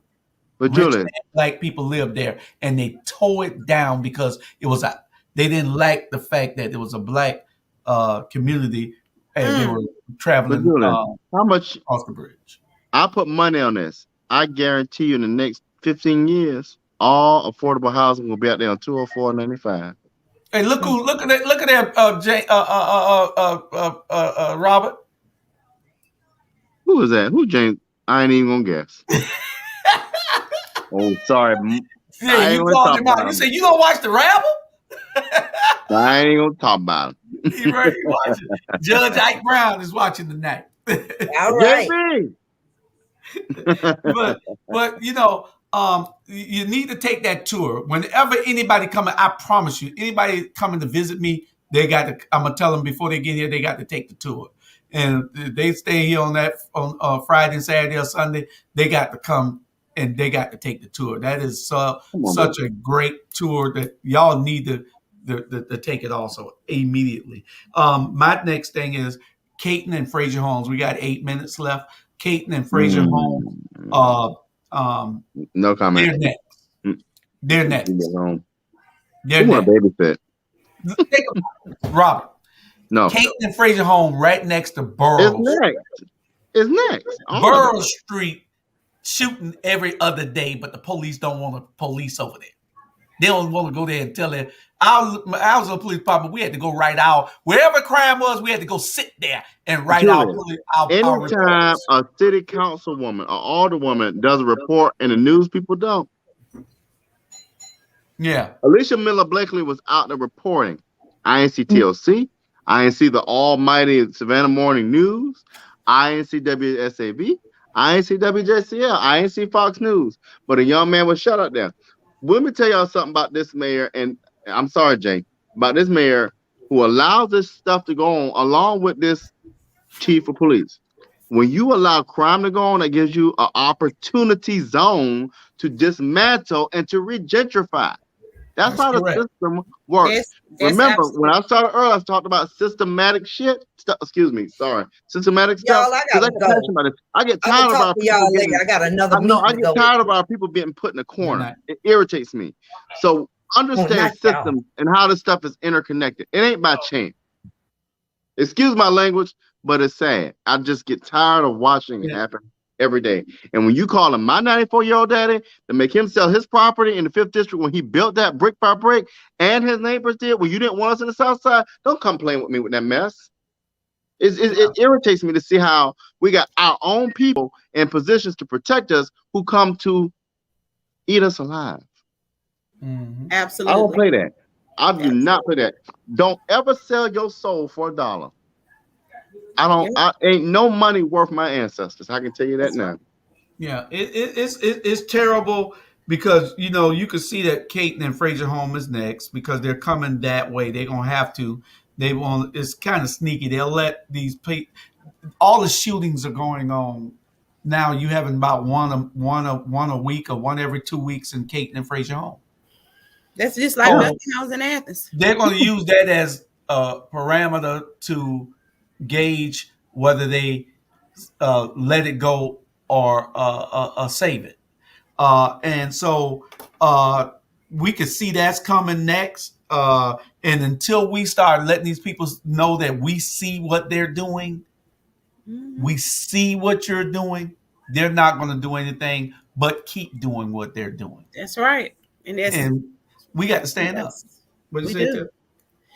But Rich Julian, black people lived there, and they tore it down because they didn't like the fact that it was a black community, and they were traveling how much off the bridge. I put money on this. I guarantee you in the next 15 years, all affordable housing will be out there on 204 and 95. Hey, look at that, Robert. Who is that? Who James? I ain't even gonna guess. Oh, sorry. Yeah, you called him out. You say you don't watch the Rabble? I ain't gonna talk about him. You right, watching. Judge Ike Brown is watching tonight. All right. but you need to take that tour. Whenever anybody coming, I promise you, anybody coming to visit me, I'm gonna tell them before they get here, they got to take the tour. And they stay here on Friday and Saturday or Sunday, they got to come and they got to take the tour. That is such a great tour that y'all need to take it also immedially. My next thing is Caton and Frazier Homes. We got 8 minutes left. Caton and Frazier Homes. No comment. They're next. They're next. Babysit. Robert. No. Caton and Frazier Home right next to Burroughs. It's next. Burroughs Street shooting every other day, but the police don't want to police over there. They don't want to go there and tell it. I was in the police department. We had to go write out wherever crime was. We had to go sit there and write out. Anytime a city councilwoman or alderwoman does a report and the news people don't. Yeah. Alicia Miller Blakely was out there reporting. I ain't see TLC. I ain't see the almighty Savannah Morning News. I ain't see WSAV. I ain't see WJCL. I ain't see Fox News. But a young man was shut up there. Let me tell y'all something about this mayor, and I'm sorry, Jay, about this mayor who allows this stuff to go on along with this chief of police. When you allow crime to go on, it gives you an opportunity zone to dismantle and to regentrify. That's how correct. The system works. Remember, when I started earlier, I talked about systematic shit. Systematic stuff. Y'all, I get tired of our people getting, I got another I get tired of our people being put in a corner. It irritates me. So understand systems and how this stuff is interconnected. It ain't by chance. Excuse my language, but it's sad. I just get tired of watching it happen every day. And when you call him my 94-year-old daddy to make him sell his property in the 5th district when he built that brick by brick and his neighbors did when you didn't want us in the South Side, don't complain with me with that mess. It irritates me to see how we got our own people in positions to protect us who come to eat us alive. Mm-hmm. Absolutely. I don't play that. I do not play that. Don't ever sell your soul for $1. I ain't no money worth my ancestors. I can tell you that now. Yeah, it's terrible because you can see that Caton and Frazier Home is next because they're coming that way. They're gonna have to. It's kind of sneaky. They'll let these people. All the shootings are going on now. You having about one a week or one every 2 weeks in Caton and Frazier Home. That's just like nothing else in Athens. They're going to use that as a parameter to gauge whether they let it go or save it. And so we could see that's coming next. And until we start letting these people know that we see what they're doing, we see what you're doing, they're not going to do anything but keep doing what they're doing. That's right. And we got to stand up. What you say, Tim?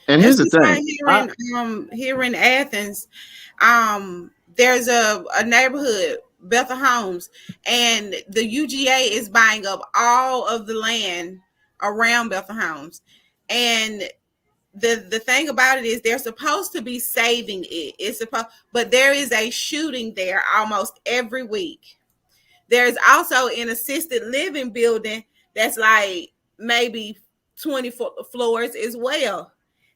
And here's the thing. Here in Athens, there's a neighborhood, Bethel Homes, and the UGA is buying up all of the land around Bethel Homes. And the thing about it is they're supposed to be saving it. But there is a shooting there almost every week. There's also an assisted living building that's like maybe 20 floors as well.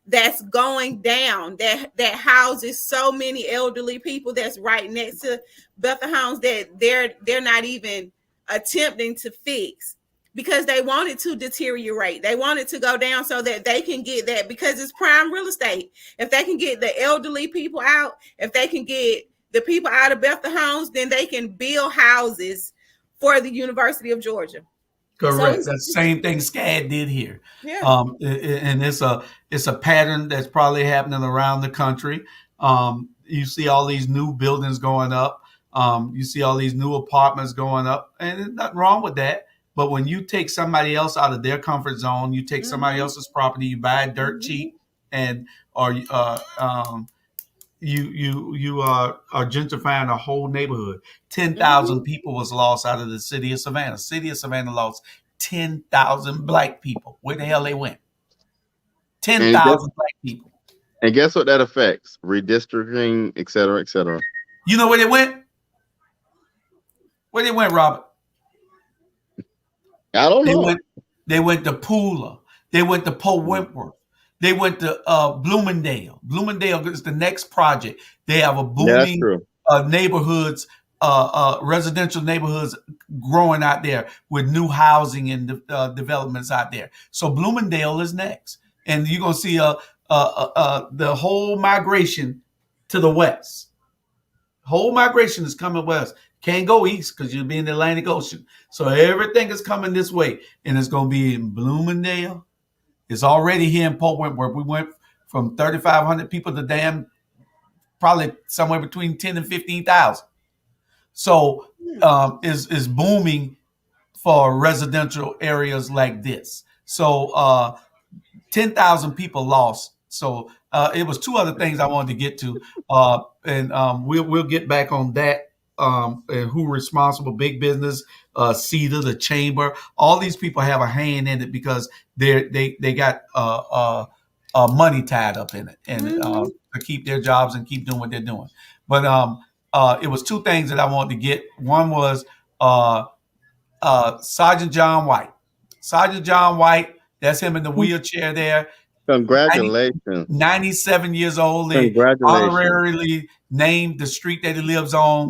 that's going down that houses so many elderly people that's right next to Bethel Homes that they're not even attempting to fix because they want it to deteriorate. They want it to go down so that they can get that, because it's prime real estate. If they can get the elderly people out, if they can get the people out of Bethel Homes, then they can build houses for the University of Georgia. Correct. So that's the same thing SCAD did here. Yeah. And it's a pattern that's probably happening around the country. You see all these new buildings going up. You see all these new apartments going up, and there's nothing wrong with that. But when you take somebody else out of their comfort zone, you take somebody else's property, you buy it dirt cheap, and you are gentrifying a whole neighborhood. 10,000 people was lost out of the city of Savannah. City of Savannah lost 10,000 black people. Where the hell they went? 10,000 black people. And guess what that affects? Redistricting, et cetera, et cetera. You know where they went? Where they went, Robert? I don't know. They went to Pooler. They went to Poe Wentworth. They went to Bloomingdale. Bloomingdale is the next project. They have a booming neighborhoods, residential neighborhoods growing out there with new housing and developments out there. So Bloomingdale is next. And you're going to see the whole migration to the west. Whole migration is coming west. Can't go east because you'll be in the Atlantic Ocean. So everything is coming this way. And it's going to be in Bloomingdale. It's already here in Poe Wentworth. We went from 3,500 people to probably somewhere between 10 and 15,000. So is booming for residential areas like this. So 10,000 people lost. So it was two other things I wanted to get to, and we'll get back on that. And who responsible? Big business, CETA, the chamber. All these people have a hand in it because they got money tied up in it, and to keep their jobs and keep doing what they're doing. But it was two things that I wanted to get. One was Sergeant John White. Sergeant John White, that's him in the wheelchair there. Congratulations. 97 years old. They honorarily named the street that he lives on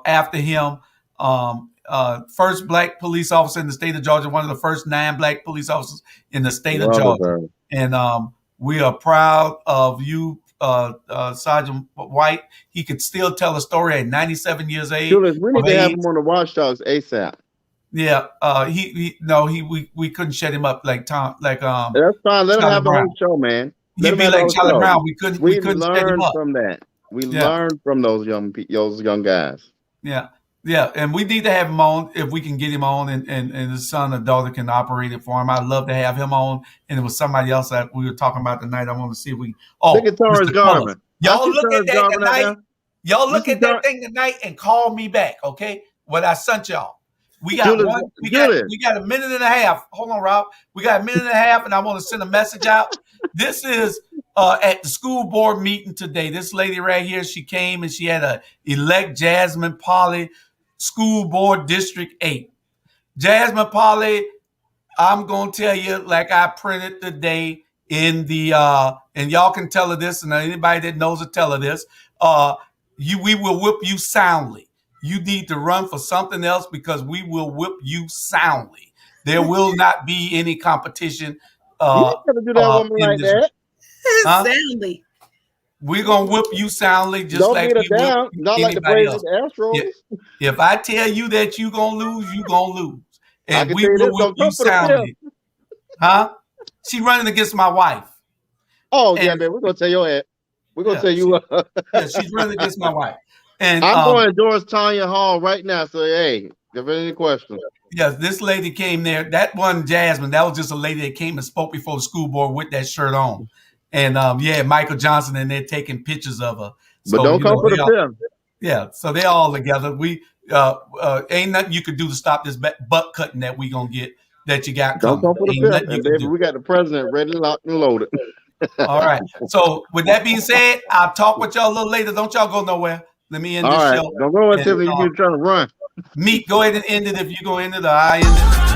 after him. First black police officer in the state of Georgia, one of the first 9 black police officers in the state of Georgia. And we are proud of you, Sergeant White. He could still tell a story at 97 years age. Julius, we need to have him on the Watchdogs ASAP. Yeah, we couldn't shut him up like Tom, like That's fine. Let him have the whole show, man. He'd be like Charlie Brown. We couldn't shut him up. From that. We learned from those young guys. Yeah, and we need to have him on if we can get him on, and his son or daughter can operate it for him. I'd love to have him on, and it was somebody else that we were talking about tonight. I want to see if we. Look at Torrance Garvin. Y'all look at that tonight. Y'all look at that thing tonight and call me back, okay? What I sent y'all. We got we got a minute and a half. Hold on, Rob. We got a minute and a half, and I want to send a message out. This is at the school board meeting today. This lady right here, she came and she had a elect Jasmine Polly, school board district 8. Jasmine Polly, I'm gonna tell you, like I printed today in the and y'all can tell her this, and anybody that knows her, tell her this. We will whip you soundly. You need to run for something else because we will whip you soundly. There will not be any competition. You ain't gonna do that woman like that. Soundly. We're gonna whip you soundly, just Don't like beat her down. Not like the Braves Astros. If I tell you that you're gonna lose, you're gonna lose. And we will whip you soundly. She running against my wife. Oh, yeah, man. We're gonna tell your ass. We're gonna tell you she's running against my wife. And I'm going to Doris Tanya Hall right now. So hey, if any questions. Yes, this lady came there. That wasn't Jasmine. That was just a lady that came and spoke before the school board with that shirt on. And Michael Johnson and they're taking pictures of her. So, but don't come for the film. Yeah, so they're all together. We ain't nothing you could do to stop this butt cutting that we gonna get that you got coming. Don't come for the film. And baby, we got the president ready, locked, and loaded. All right. So with that being said, I'll talk with y'all a little later. Don't y'all go nowhere. Let me end this show. Don't go until you're trying to run. Meet, go ahead and end it if you go into the I end it.